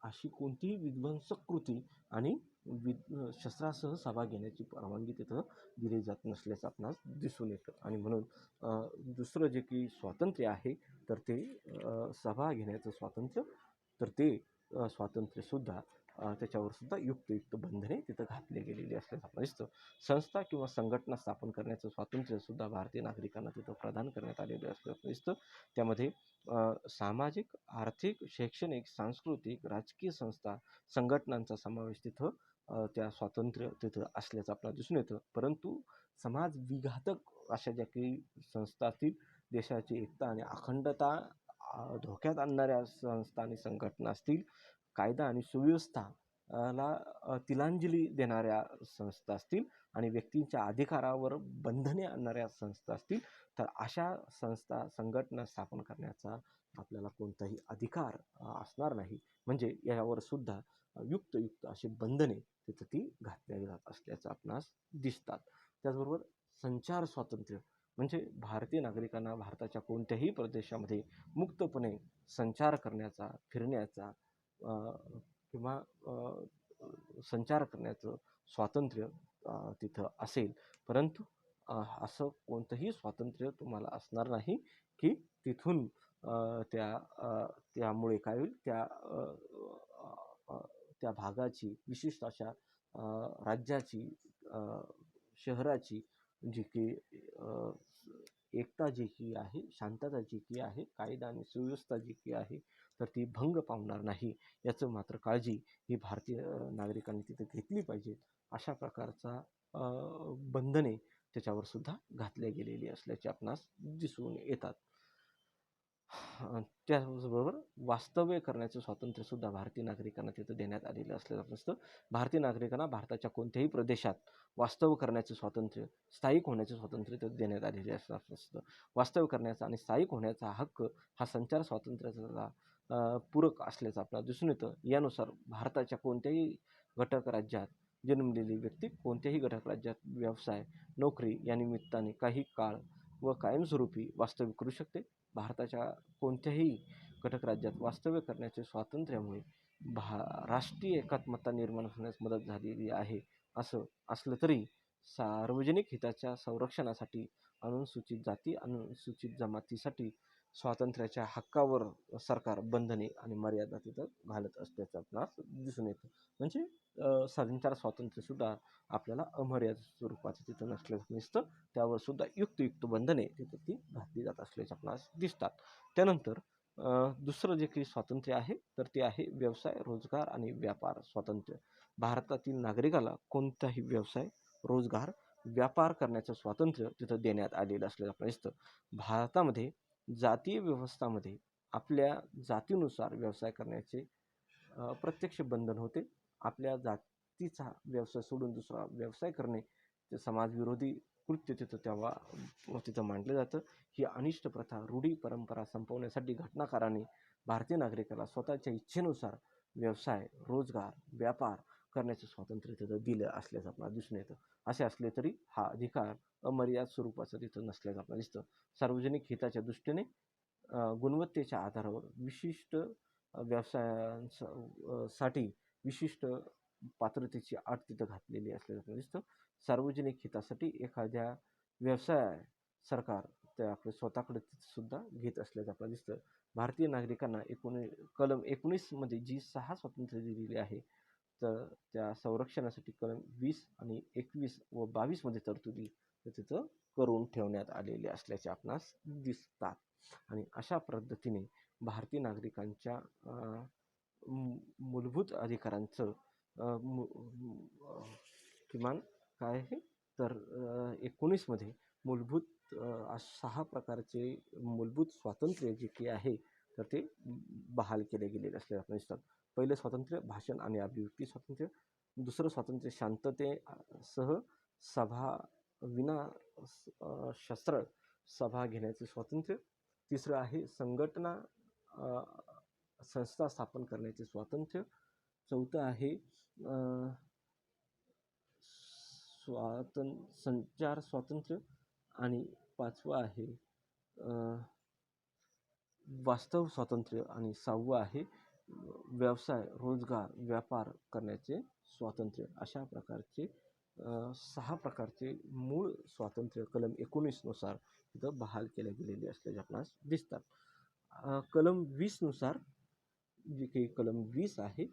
अशी कोणतीही विध्वंसक कृती आणि शस्त्रासह सभा घेण्याची परवानगी तिथं दिली जात नसल्याचं आपणास दिसून येतं. आणि म्हणून दुसरं जे की स्वातंत्र्य आहे तर ते सभा घेण्याचं स्वातंत्र्य, तर ते स्वातंत्र्यसुद्धा त्याच्यावर सुद्धा युक्त बंधने तिथं घातली गेलेली असल्याचं आपल्याला दिसतं. संस्था किंवा संघटना स्थापन करण्याचं स्वातंत्र्य सुद्धा भारतीय नागरिकांना तिथं प्रदान करण्यात आलेलं असल्याचं दिसतं. त्यामध्ये सामाजिक, आर्थिक, शैक्षणिक, सांस्कृतिक, राजकीय संस्था, संघटनांचा समावेश तिथं त्या स्वातंत्र्य तिथं असल्याचं आपल्याला दिसून येतं. परंतु समाज विघातक अशा ज्या काही संस्था असतील, देशाची एकता आणि अखंडता धोक्यात आणणाऱ्या संस्था आणि संघटना असतील, कायदा आणि सुव्यवस्था तिलांजली देणाऱ्या संस्था असतील आणि व्यक्तींच्या अधिकारावर बंधने आणणाऱ्या संस्था असतील, तर अशा संस्था संघटना स्थापन करण्याचा आपल्याला कोणताही अधिकार असणार नाही. म्हणजे यावर सुद्धा युक्त अशी बंधने तिथं ती घातल्या जात असल्याचं आपणास दिसतात. त्याचबरोबर संचार स्वातंत्र्य म्हणजे भारतीय नागरिकांना भारताच्या कोणत्याही प्रदेशामध्ये मुक्तपणे संचार करण्याचा, फिरण्याचा किंवा संचार करण्याचं स्वातंत्र्य तिथं असेल. परंतु असं कोणतंही स्वातंत्र्य तुम्हाला असणार नाही की तिथून त्यामुळे काय होईल, त्या भागाची विशिष्ट अशा राज्याची, शहराची जी की एकता जी की आहे, शांतता जी की आहे, कायदा आणि सुव्यवस्था जी की आहे, तर ती भंग पावणार नाही याचं मात्र काळजी ही भारतीय नागरिकांनी तिथे घेतली पाहिजे. अशा प्रकारचा बंधने त्याच्यावर सुद्धा घातल्या गेलेली असल्याचे आपणास दिसून येतात. त्याचबरोबर वास्तव्य करण्याचं स्वातंत्र्य सुद्धा भारतीय नागरिकांना तिथं देण्यात आलेलं असल्याचं नसतं. भारतीय नागरिकांना भारताच्या कोणत्याही प्रदेशात वास्तव्य करण्याचं स्वातंत्र्य, स्थायिक होण्याचं स्वातंत्र्य तिथं देण्यात आलेले असतं. वास्तव्य करण्याचा आणि स्थायिक होण्याचा हक्क हा संचार स्वातंत्र्याचा पूरक असल्याचं आपल्याला दिसून येतं. यानुसार भारताच्या कोणत्याही घटक राज्यात जन्मलेली व्यक्ती कोणत्याही घटक राज्यात व्यवसाय, नोकरी या निमित्ताने काही काळ व कायमस्वरूपी वास्तव्य करू शकते. भारताच्या कोणत्याही घटक राज्यात वास्तव्य करण्याचे स्वातंत्र्यामुळे राष्ट्रीय एकात्मता निर्माण होण्यास मदत झालेली आहे. असं असलं तरी सार्वजनिक हिताच्या संरक्षणासाठी अनुसूचित जाती, अनुसूचित जमातीसाठी स्वातंत्र्याच्या हक्कावर सरकार बंधने आणि मर्यादा तिथं घालत असल्याचं आपणास दिसून येतं. म्हणजे संचार स्वातंत्र्य सुद्धा आपल्याला अमर्यादित स्वरूपाचं तिथं नसल्याचं दिसतं. त्यावर सुद्धा युक्त बंधने तिथं ती घातली जात असल्याचे आपणास दिसतात. त्यानंतर दुसरं जे काही स्वातंत्र्य आहे तर ते आहे व्यवसाय, रोजगार आणि व्यापार स्वातंत्र्य. भारतातील नागरिकाला कोणताही व्यवसाय, रोजगार, व्यापार करण्याचं स्वातंत्र्य तिथं देण्यात आलेलं असल्याचं आपल्याला दिसतं. भारतामध्ये जातीय व्यवस्थामध्ये आपल्या जातीनुसार व्यवसाय करण्याचे प्रत्यक्ष बंधन होते. आपल्या जातीचा व्यवसाय सोडून दुसरा व्यवसाय करणे ते समाजविरोधी कृत्य तिथं मांडलं जातं. ही अनिष्ट प्रथा, रूढी, परंपरा संपवण्यासाठी घटनाकारांनी भारतीय नागरिकाला स्वतःच्या इच्छेनुसार व्यवसाय, रोजगार, व्यापार करण्याचं स्वातंत्र्य तिथं दिलं असल्याचं आपल्याला दिसून येतं. असे असले तरी हा अधिकार अमर्याद स्वरूपाचं तिथं नसल्याचं आपल्याला दिसतं. सार्वजनिक हिताच्या दृष्टीने गुणवत्तेच्या आधारावर विशिष्ट व्यवसायांसाठी विशिष्ट पात्रतेची अट तिथं घातलेली असल्याचं आपल्याला दिसतं. सार्वजनिक हितासाठी एखाद्या व्यवसाय सरकार त्या आपल्या स्वतःकडे सुद्धा घेत असल्याचं आपल्याला दिसतं. भारतीय नागरिकांना कलम 19 जी 6 स्वातंत्र्य दिलेली आहे, तर त्या संरक्षणासाठी कलम 20 आणि 21 व 22 तरतुदी तिथं करून ठेवण्यात आलेले असल्याचे आपणास दिसतात. आणि अशा पद्धतीने भारतीय नागरिकांच्या मूलभूत अधिकारांचं किमान काय आहे तर 19 मूलभूत 6 प्रकारचे मूलभूत स्वातंत्र्य जे काही आहे तर ते बहाल केले गेलेले असल्याचे आपल्याला दिसतात. पहिलं स्वातंत्र्य भाषण आणि अभिव्यक्ती स्वातंत्र्य. दुसरं स्वातंत्र्य शांततेसह सभा विना शस्त्र सभा घेण्याचे स्वातंत्र्य. तिसरं आहे संघटना संस्था स्थापन करण्याचे स्वातंत्र्य. चौथं आहे संचार स्वातंत्र्य. आणि 5वं आहे वास्तव स्वातंत्र्य. आणि 6वं आहे व्यवसाय, रोजगार, व्यापार करण्याचे स्वातंत्र्य. अशा प्रकारचे 6 प्रकारचे मूळ स्वातंत्र्य कलम 19 नुसार तिथं बहाल केले गेलेले असल्याचे आपणास दिसतात. कलम 20 नुसार जे काही कलम 20 आहे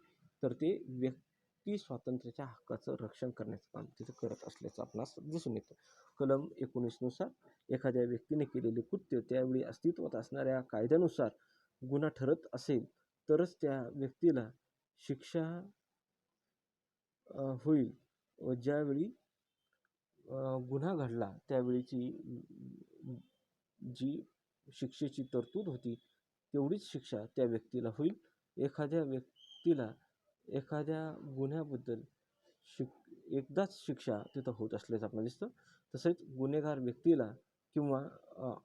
तर ते व्यक्ती स्वातंत्र्याच्या हक्काचं रक्षण करण्याचं काम तिथं करत असल्याचं आपणास दिसून येतं. कलम 19 नुसार एखाद्या व्यक्तीने केलेले कृत्य त्यावेळी अस्तित्वात असणाऱ्या कायद्यानुसार गुन्हा ठरत असेल तरच त्या व्यक्तीला शिक्षा होईल व ज्यावेळी गुन्हा घडला त्यावेळीची जी शिक्षेची तरतूद होती तेवढीच शिक्षा त्या व्यक्तीला होईल. एखाद्या व्यक्तीला एखाद्या गुन्ह्याबद्दल एकदाच शिक्षा तिथं होत असल्याचं आपल्याला दिसतं. तसेच गुन्हेगार व्यक्तीला किंवा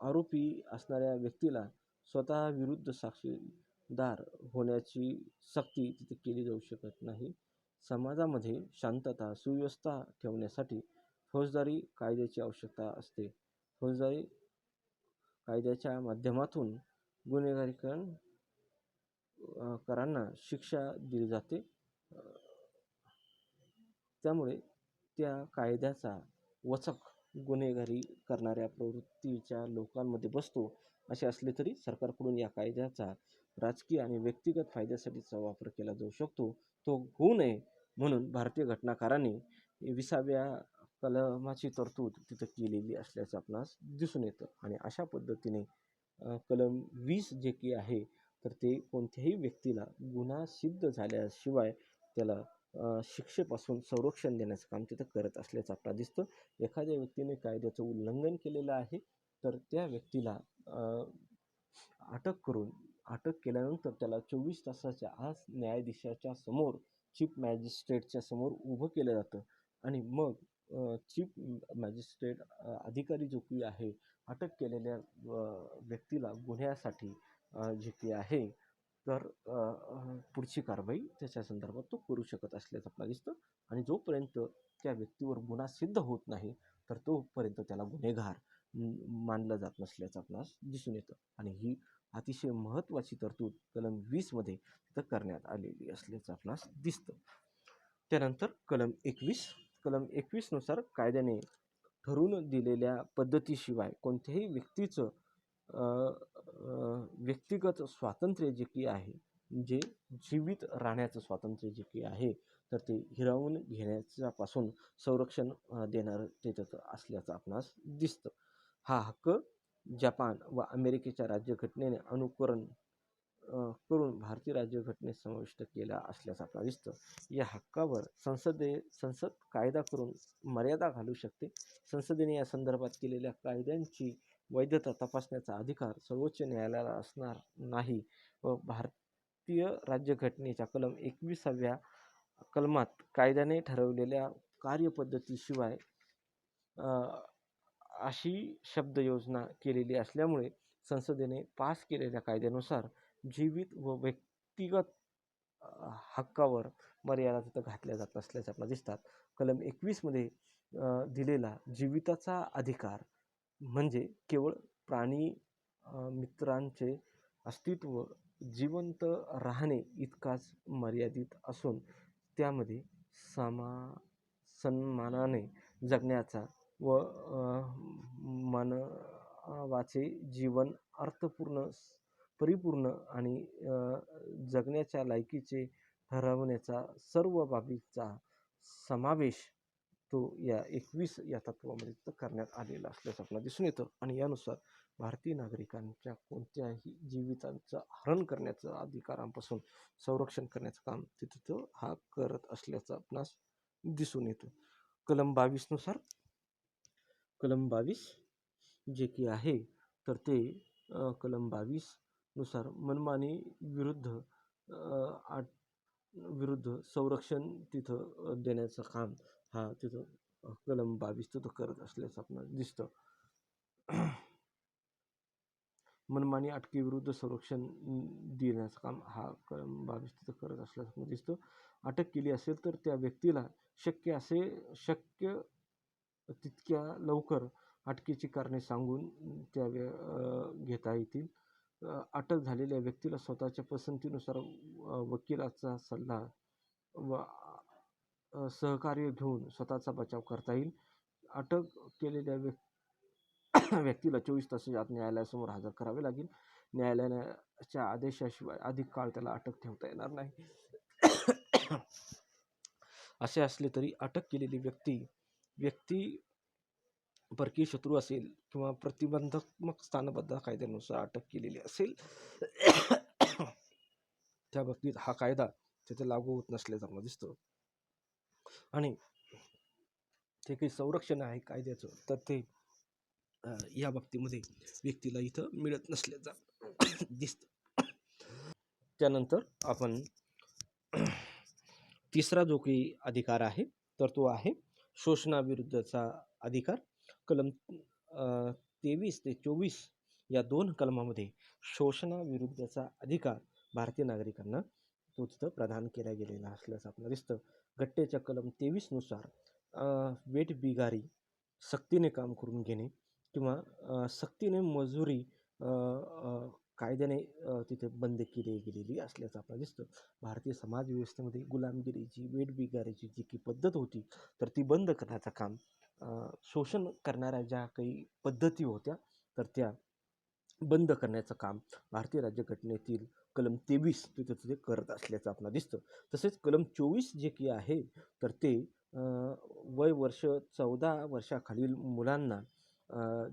आरोपी असणाऱ्या व्यक्तीला स्वतः विरुद्ध साक्षीदार होण्याची सक्ती तिथे केली जाऊ शकत नाही. समाजामध्ये शांतता सुव्यवस्था ठेवण्यासाठी फौजदारी कायद्याची आवश्यकता असते. फौजदारी कायद्याच्या माध्यमातून गुन्हेगारांना शिक्षा दिली जाते. त्यामुळे त्या कायद्याचा वचक गुन्हेगारी करणाऱ्या प्रवृत्तीच्या लोकांमध्ये बसतो. असे असले तरी सरकारकडून या कायद्याचा राजकीय आणि व्यक्तिगत फायद्यासाठीचा वापर केला जाऊ शकतो. तो होऊ नये म्हणून भारतीय घटनाकारांनी 20व्या कलमाची तरतूद तिथं केलेली असल्याचं आपणास दिसून येतं. आणि अशा पद्धतीने कलम 20 जे की आहे तर ते कोणत्याही व्यक्तीला गुन्हा सिद्ध झाल्याशिवाय त्याला शिक्षेपासून संरक्षण देण्याचं काम तिथं करत असल्याचं आपल्याला दिसतं. एखाद्या व्यक्तीने कायद्याचं उल्लंघन केलेलं आहे तर त्या व्यक्तीला अटक केल्यानंतर त्याला 24 तासाच्या आत न्यायाधीशाच्या समोर चीफ मॅजिस्ट्रेटच्या समोर उभं केलं जातं. आणि मग चीफ मॅजिस्ट्रेट अधिकारी जो की आहे अटक केलेल्या व्यक्तीला गुन्ह्यासाठी जे की आहे तर पुढची कारवाई त्याच्या संदर्भात तो करू शकत असल्याचं आपल्याला दिसतं. आणि जोपर्यंत त्या व्यक्तीवर गुन्हा सिद्ध होत नाही तर तोपर्यंत त्याला गुन्हेगार मानलं जात नसल्याचं आपणास दिसून येतं. आणि ही अतिशय महत्त्वाची तरतूद कलम 20मध्ये तिथं करण्यात आलेली असल्याचं आपणास दिसतं. त्यानंतर कलम 21 नुसार कायद्याने ठरवून दिलेल्या पद्धतीशिवाय कोणत्याही व्यक्तीचं व्यक्तिगत स्वातंत्र्य जे की आहे जे जीवित राहण्याचं स्वातंत्र्य जे की आहे तर ते हिरावून घेण्यापासून संरक्षण देणारं तिथं असल्याचं आपणास दिसतं. हा हक्क जपान व अमेरिकेच्या राज्यघटनेने अनुकरण करून भारतीय राज्यघटनेत समाविष्ट केला असल्याचं आपल्याला दिसतं. या हक्कावर संसद कायदा करून मर्यादा घालू शकते. संसदेने या संदर्भात केलेल्या कायद्यांची वैधता तपासण्याचा अधिकार सर्वोच्च न्यायालयाला असणार नाही व भारतीय राज्यघटनेच्या कलम 21व्या कलमात कायद्याने ठरवलेल्या कार्यपद्धतीशिवाय अशी शब्दयोजना केलेली असल्यामुळे संसदेने पास केलेल्या कायद्यानुसार जीवित व व्यक्तिगत हक्कावर मर्यादा तिथं घातल्या जात असल्याचं आपल्याला दिसतात. कलम 21मध्ये दिलेला जीविताचा अधिकार म्हणजे केवळ प्राणी मित्रांचे अस्तित्व जिवंत राहणे इतकाच मर्यादित असून त्यामध्ये सन्मानाने जगण्याचा व मानवाचे जीवन अर्थपूर्ण परिपूर्ण आणि जगण्याच्या लायकीचे ठरवण्याचा सर्व बाबींचा समावेश तो या 21 या तत्वामध्ये करण्यात आलेला असल्याचं आपल्याला दिसून येतं. आणि यानुसार भारतीय नागरिकांच्या कोणत्याही जीवितांचं हरण करण्याचं अधिकारांपासून संरक्षण करण्याचं काम तिथं हा करत असल्याचं आपणास दिसून येतं. कलम 22 जे की आहे तर ते कलम 22 नुसार मनमानी विरुद्ध संरक्षण तिथं देण्याचं काम हा तिथं कलम 22 तिथं करत असल्याचं आपल्याला दिसतं. मनमानी अटकेविरुद्ध संरक्षण देण्याचं काम हा कलम 22 तिथं करत असल्याचं दिसतं. अटक केली असेल तर त्या व्यक्तीला शक्य तितक्या लवकर अटकेची कारणे सांगून त्या घेता येतील. अटक झालेल्या व्यक्तीला स्वतःच्या पसंतीनुसार वकिलाचा सल्ला व सहकार्य घेऊन स्वतःचा बचाव करता येईल. अटक केलेल्या व्यक्तीला 24 तासाच्या आत न्यायालयासमोर हजर करावे लागेल. न्यायालयाच्या आदेशाशिवाय अधिक काळ त्याला अटक ठेवता येणार नाही. असे असले तरी अटक केलेली व्यक्ती परकीय शत्रू असेल किंवा प्रतिबंधात्मक स्थानबद्ध कायद्यानुसार अटक केलेली असेल त्या बाबतीत हा कायदा तिथे लागू होत नसल्याचं आपल्याला दिसतं. आणि ते काही संरक्षण आहे कायद्याचं तर ते या बाबतीमध्ये व्यक्तीला इथं मिळत नसल्याचं दिसतं. त्यानंतर आपण तिसरा जो काही अधिकार आहे तर तो आहे शोषणाविरुद्धचा अधिकार. कलम 23 ते 24 या 2 कलमामध्ये शोषणाविरुद्धचा अधिकार भारतीय नागरिकांना तो तिथं प्रदान केला गेलेला असल्याचं आपल्याला दिसतं. घटनेच्या कलम 23 नुसार वेठबिगारी, सक्तीने काम करून घेणे किंवा सक्तीने मजुरी कायद्याने तिथे बंद केली गेलेली असल्याचं आपल्याला दिसतं. भारतीय समाज व्यवस्थेमध्ये गुलामगिरीची, वेठबिगारीची जी काही पद्धत होती तर ती बंद करण्याचं काम, शोषण करणाऱ्या ज्या काही पद्धती होत्या तर त्या बंद करण्याचं काम भारतीय राज्यघटनेतील कलम 23 तिथे ते करत असल्याचं आपल्याला दिसतं. तसेच कलम 24 जे की आहे तर ते वय वर्ष 14 वर्षाखालील मुलांना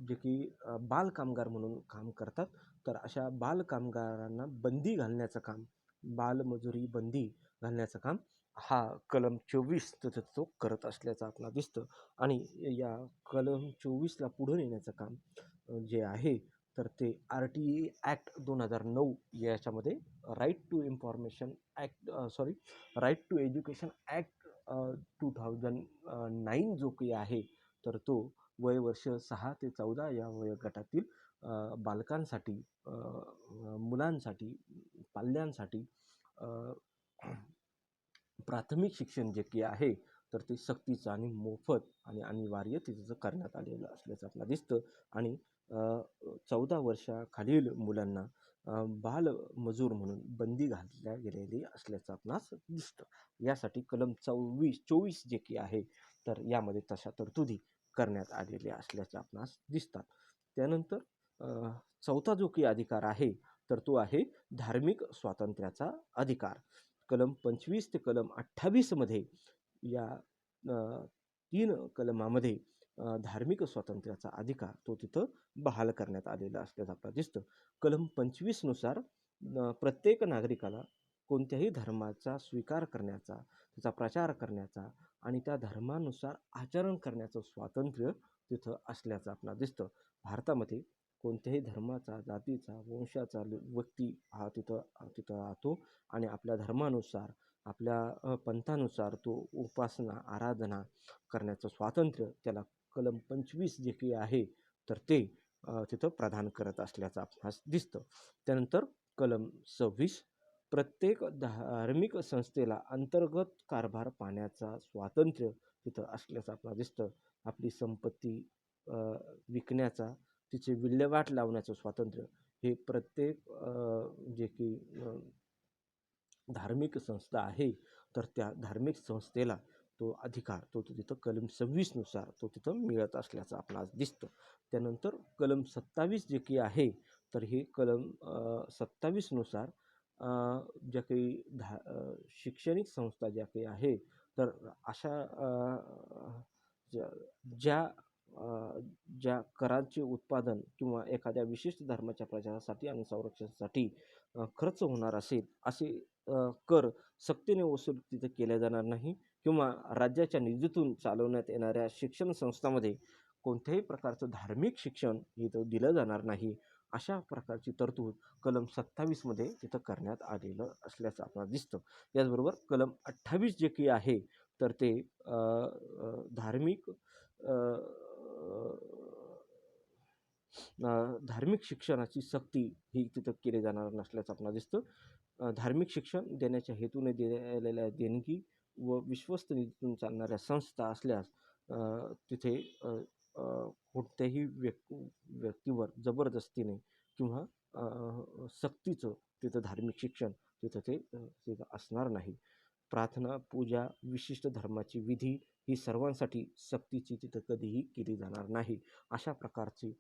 जे की बाल कामगार म्हणून काम करतात तर अशा बाल कामगारांना बंदी घालण्याचं काम, बालमजुरी बंदी घालण्याचं काम हा कलम 24 तिथे तो करत असल्याचं आपल्याला दिसतं. आणि या कलम 24ला पुढे नेण्याचं काम जे आहे तर ते RTA ॲक्ट 2009 याच्यामध्ये right to information act right to education act 2009 जो काही आहे तर तो वय वर्ष 6 ते 14 या वयोगटातील बालकांसाठी, मुलांसाठी, पाल्यांसाठी प्राथमिक शिक्षण जे की आहे तर ते सक्तीचं आणि मोफत आणि अनिवार्य तिथं करण्यात आलेलं असल्याचं आपल्याला दिसतं. आणि 14 वर्षाखालील मुलांना बालमजूर म्हणून बंदी घातल्या गेलेली असल्याचं आपणास दिसतं. यासाठी कलम 24 जे की आहे तर यामध्ये तशा तरतुदी करण्यात आलेल्या असल्याचं आपणास दिसतात. त्यानंतर चौथा जो काही अधिकार आहे तर तो आहे धार्मिक स्वातंत्र्याचा अधिकार. कलम 25 ते कलम 28 मध्ये या 3 कलमामध्ये धार्मिक स्वातंत्र्याचा अधिकार तो तिथं बहाल करण्यात आलेला असल्याचं आपल्याला दिसतं. कलम 25 नुसार प्रत्येक नागरिकाला कोणत्याही धर्माचा स्वीकार करण्याचा, त्याचा प्रचार करण्याचा आणि त्या धर्मानुसार आचरण करण्याचं स्वातंत्र्य तिथं असल्याचं आपल्याला दिसतं. भारतामध्ये कोणत्याही धर्माचा, जातीचा, वंशाचा व्यक्ती हा तिथं राहतो आणि आपल्या धर्मानुसार, आपल्या पंथानुसार तो उपासना, आराधना करण्याचं स्वातंत्र्य त्याला कलम 25 जे काही आहे तर ते तिथं प्रदान करत असल्याचं आपणास दिसतं. त्यानंतर कलम 26 प्रत्येक धार्मिक संस्थेला अंतर्गत कारभार पाहण्याचा स्वातंत्र्य तिथं असल्याचं आपल्याला दिसतं. आपली संपत्ती विकण्याचा, तिचे विल्हेवाट लावण्याचं स्वातंत्र्य हे प्रत्येक जे की धार्मिक संस्था आहे तर त्या धार्मिक संस्थेला तो अधिकार तो तिथं कलम 26 नुसार तो तिथं मिळत असल्याचं आपणास दिसतं. त्यानंतर कलम 27 जे की आहे तर हे कलम 27 नुसार ज्या काही शैक्षणिक संस्था ज्या काही आहे तर अशा ज्या ज्या करांचे उत्पादन किंवा एखाद्या विशिष्ट धर्माच्या प्रचारासाठी आणि संरक्षणासाठी खर्च होणार असेल असे कर सक्तीने वसूल तिथे केल्या जाणार नाही किंवा राज्याच्या निधीतून चालवण्यात येणाऱ्या शिक्षण संस्थांमध्ये कोणत्याही प्रकारचं धार्मिक शिक्षण इथं दिलं जाणार नाही. अशा प्रकारची तरतूद कलम 27 मध्ये तिथं करण्यात आलेलं असल्याचं आपल्याला दिसतं. याचबरोबर कलम 28 जे काही आहे तर ते धार्मिक धार्मिक शिक्षणाची सक्ती ही तिथं केली जाणार नसल्याचं आपल्याला दिसतं. धार्मिक शिक्षण देण्याच्या हेतूने दिलेल्या देणगी व विश्वस्त निधीतून चालणाऱ्या संस्था असल्यास तिथे कोणत्याही व्यक्तीवर जबरदस्तीने किंवा सक्तीचं तिथं धार्मिक शिक्षण तिथं असणार नाही. प्रार्थना, पूजा, विशिष्ट धर्माची विधी ही सर्वांसाठी सक्तीची तिथं कधीही केली जाणार नाही. अशा प्रकारची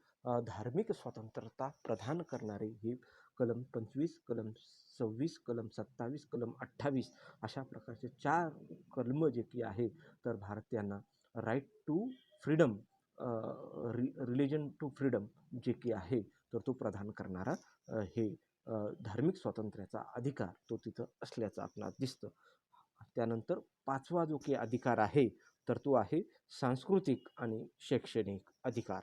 धार्मिक स्वतंत्रता प्रदान करणारे हे कलम 25, कलम 26, कलम 27, कलम 28 अशा प्रकारचे 4 कलम जे की आहे तर भारतीयांना right to freedom, religion to freedom जे की आहे तर तो प्रदान करणारा हे धार्मिक स्वातंत्र्याचा अधिकार तो तिथं असल्याचं आपल्याला दिसतं. त्यानंतर 5वा जो काही अधिकार आहे तर तो आहे सांस्कृतिक आणि शैक्षणिक अधिकार.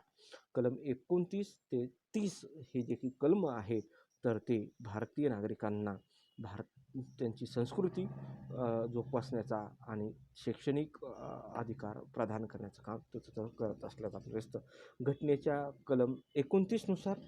कलम 29 ते 30 हे जे काही कलम आहेत तर ते भारतीय नागरिकांना त्यांची संस्कृती जोपासण्याचा आणि शैक्षणिक अधिकार प्रदान करण्याचं काम तो तिथं करत असल्याचं आपल्याला दिसतं. घटनेच्या कलम 29 नुसार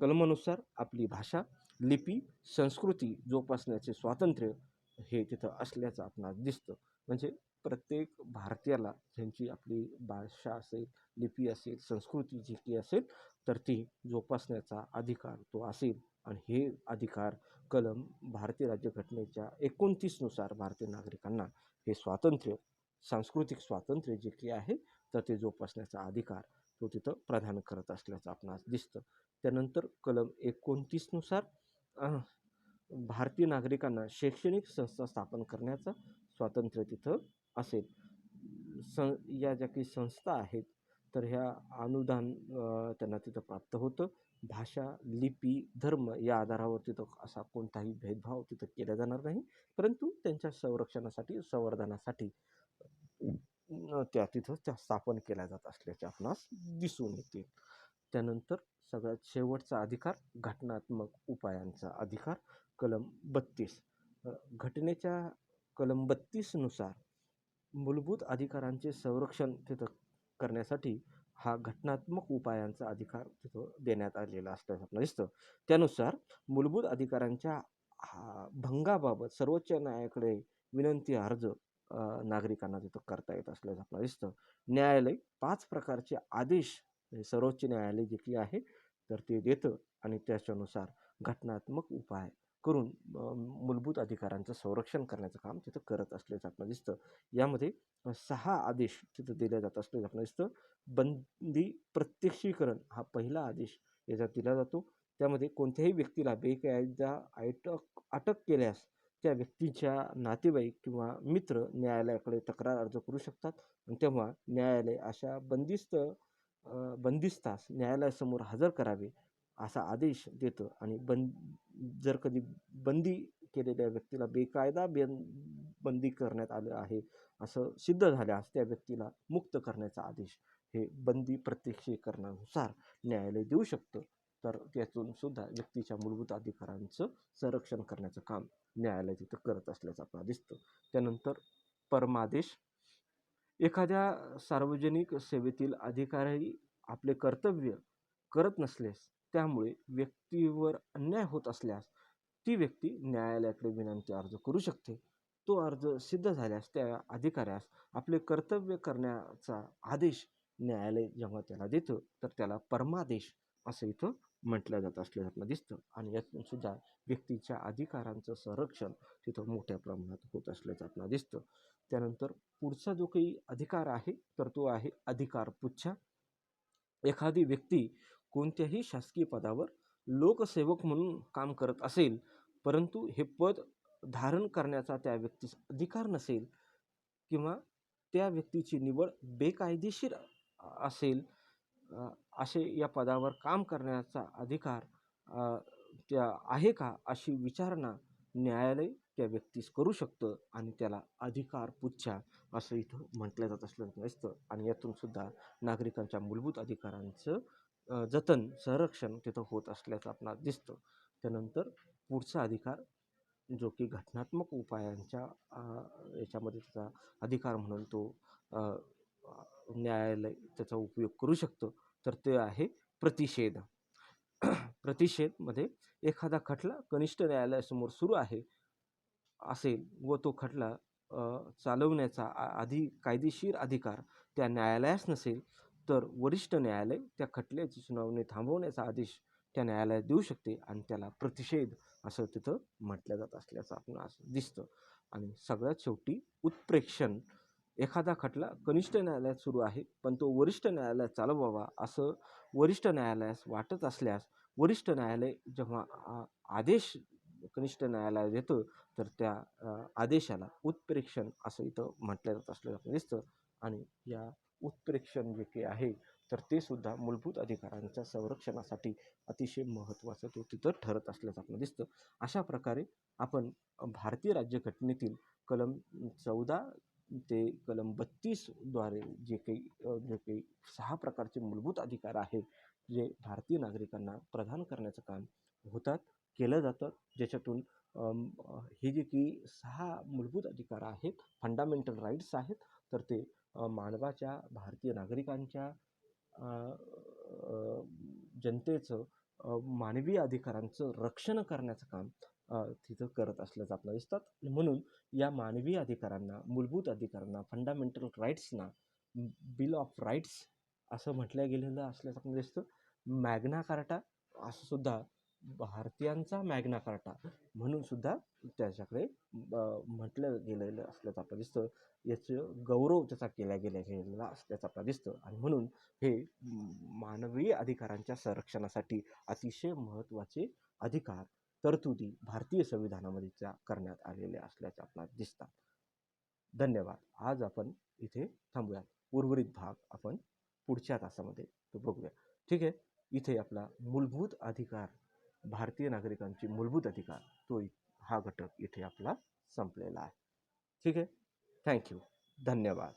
कलमानुसार आपली भाषा, लिपी, संस्कृती जोपासण्याचे स्वातंत्र्य हे तिथं असल्याचं आपणास दिसतं. म्हणजे प्रत्येक भारतीयाला ज्यांची आपली भाषा असेल, लिपी असेल, संस्कृती जी काही असेल, तर ती जोपासण्याचा अधिकार तो असेल. आणि हे अधिकार कलम भारतीय राज्यघटनेच्या 29 नुसार भारतीय नागरिकांना हे स्वातंत्र्य, सांस्कृतिक स्वातंत्र्य जे काही आहे, तर ते जोपासण्याचा अधिकार तो तिथं प्रदान करत असल्याचं आपणास दिसतं. त्यानंतर कलम 29 नुसार भारतीय नागरिकांना शैक्षणिक संस्था स्थापन करण्याचं स्वातंत्र्य तिथं असेल. या ज्या काही संस्था आहेत, तर ह्या अनुदान त्यांना तिथं प्राप्त होतं. भाषा, लिपी, धर्म या आधारावर तिथं असा कोणताही भेदभाव तिथं केला जाणार नाही, परंतु त्यांच्या संरक्षणासाठी, संवर्धनासाठी त्या स्थापन केल्या जात असल्याचे आपणास दिसून येते. त्यानंतर सगळ्यात शेवटचा अधिकार घटनात्मक उपायांचा अधिकार कलम 32. घटनेच्या कलम 32 नुसार मूलभूत अधिकारांचे संरक्षण तिथं करण्यासाठी हा घटनात्मक उपायांचा अधिकार तिथं देण्यात आलेला असल्याचं आपल्याला दिसतं. त्यानुसार मूलभूत अधिकारांच्या भंगाबाबत सर्वोच्च न्यायालयाकडे विनंती अर्ज नागरिकांना तिथं करता येत असल्याचं आपल्याला दिसतं. न्यायालय 5 प्रकारचे आदेश सर्वोच्च न्यायालय जे काही आहे, तर ते देतं आणि त्याच्यानुसार घटनात्मक उपाय करून मूलभूत अधिकारांचं संरक्षण करण्याचं काम तिथं करत असल्याचं आपल्याला दिसतं. यामध्ये 6 आदेश तिथं दिले जात असल्याचं आपल्याला दिसतं. बंदी प्रत्यक्षीकरण हा पहिला आदेश याच्यात दिला जातो. त्यामध्ये कोणत्याही व्यक्तीला बेकायदा अटक केल्यास त्या व्यक्तीच्या नातेवाईक किंवा मित्र न्यायालयाकडे तक्रार अर्ज करू शकतात. आणि तेव्हा न्यायालय अशा बंदिस्तास न्यायालयासमोर हजर करावे असा आदेश देतं. आणि जर कधी बंदी केलेल्या व्यक्तीला बेकायदा बंदी करण्यात आलं आहे असं सिद्ध झाल्यास त्या व्यक्तीला मुक्त करण्याचा आदेश हे बंदी प्रत्यक्षीकरणानुसार न्यायालय देऊ शकतं. तर त्यातून सुद्धा व्यक्तीच्या मूलभूत अधिकारांचं संरक्षण करण्याचं काम न्यायालय तिथं करत असल्याचं आपल्याला दिसतं. त्यानंतर परमादेश. एखाद्या सार्वजनिक सेवेतील अधिकारी आपले कर्तव्य करत नसल्यास, त्यामुळे व्यक्तीवर अन्याय होत असल्यास ती व्यक्ती न्यायालयाकडे विनंती अर्ज करू शकते. तो अर्ज सिद्ध झाल्यास त्या अधिकाऱ्यास आपले कर्तव्य करण्याचा आदेश न्यायालय जेव्हा त्याला देतं, तर त्याला परमादेश असं इथं म्हटलं जात असल्याचं आपल्याला दिसतं. आणि यातून सुद्धा व्यक्तीच्या अधिकारांचं संरक्षण तिथं मोठ्या प्रमाणात होत असल्याचं आपल्याला दिसतं. त्यानंतर पुढचा जो काही अधिकार आहे, तर तो आहे अधिकारपुच्छा. एखादी व्यक्ती कोणत्याही शासकीय पदावर लोकसेवक म्हणून काम करत असेल, परंतु हे पद धारण करण्याचा त्या व्यक्तीस अधिकार नसेल किंवा त्या व्यक्तीची निवड बेकायदेशीर असेल, असे या पदावर काम करण्याचा अधिकार त्या आहे का अशी विचारणा न्यायालय त्या व्यक्तीस करू शकतं. आणि त्याला अधिकारपुच्छा असं इथं म्हटलं जात असल्याचं दिसतं. आणि यातून सुद्धा नागरिकांच्या मूलभूत अधिकारांचं जतन, संरक्षण तिथं होत असल्याचं आपल्याला दिसतं. त्यानंतर पुढचा अधिकार जो की घटनात्मक उपायांच्या याच्यामध्ये त्याचा अधिकार म्हणून तो न्यायालय त्याचा उपयोग करू शकतो, तर ते आहे प्रतिषेध. प्रतिषेधमध्ये एखादा खटला कनिष्ठ न्यायालयासमोर सुरू आहे असेल व तो खटला चालवण्याचा कायदेशीर अधिकार त्या न्यायालयास नसेल, तर वरिष्ठ न्यायालय त्या खटल्याची सुनावणी थांबवण्याचा आदेश त्या न्यायालयात देऊ शकते. आणि त्याला प्रतिषेध असं तिथं म्हटलं जात असल्याचं आपणास दिसतं. आणि सगळ्यात शेवटी उत्प्रेक्षण. एखादा खटला कनिष्ठ न्यायालयात सुरू आहे, पण तो वरिष्ठ न्यायालयात चालवावा असं वरिष्ठ न्यायालयास वाटत असल्यास वरिष्ठ न्यायालय जेव्हा आदेश कनिष्ठ न्यायालयात देतं, तर त्या आदेशाला उत्प्रेक्षण असं इथं म्हटलं जात असल्याचं आपल्याला दिसतं. आणि या उत्प्रेक्षण जे काही आहे, तर ते सुद्धा मूलभूत अधिकारांच्या संरक्षणासाठी अतिशय महत्त्वाचं तो तिथं ठरत असल्याचं आपल्याला दिसतं. अशा प्रकारे आपण भारतीय राज्यघटनेतील कलम 14 ते कलम 32 द्वारे जे काही 6 प्रकारचे मूलभूत अधिकार आहेत, जे भारतीय नागरिकांना प्रदान करण्याचं काम होतात, केलं जातं, ज्याच्यातून हे जे की 6 मूलभूत अधिकार आहेत, फंडामेंटल राईट्स आहेत, तर ते मानवाच्या, भारतीय नागरिकांच्या, अ, अ, जनतेचं मानवी अधिकारांचं रक्षण करण्याचं काम तिथं करत असल्याचं आपल्याला दिसतात. म्हणून या मानवी अधिकारांना, मूलभूत अधिकारांना, फंडामेंटल राईट्सना बिल ऑफ राईट्स असं म्हटलं गेलेलं असल्याचं आपल्याला दिसतं. मॅग्ना कार्टा असं सुद्धा, भारतीयांचा मॅग्ना कार्टा म्हणून सुद्धा त्याच्याकडे म्हटलं गेलेलं असल्याचं आपल्याला दिसतं. याचं गौरव त्याचा गेलेला असल्याचं आपल्याला दिसतं. आणि म्हणून हे मानवी अधिकारांच्या संरक्षणासाठी अतिशय महत्त्वाचे अधिकार, तरतुदी भारतीय संविधानामध्ये करण्यात आलेले असल्याचे आपल्याला दिसतात. धन्यवाद. आज आपण इथे थांबूया. उर्वरित भाग आपण पुढच्या तासामध्ये तो बघूया. ठीक आहे. इथे आपला मूलभूत अधिकार, भारतीय नागरिकांचे मूलभूत अधिकार, हा घटक इथे आपला संपलेला आहे. ठीक आहे. थँक्यू. धन्यवाद.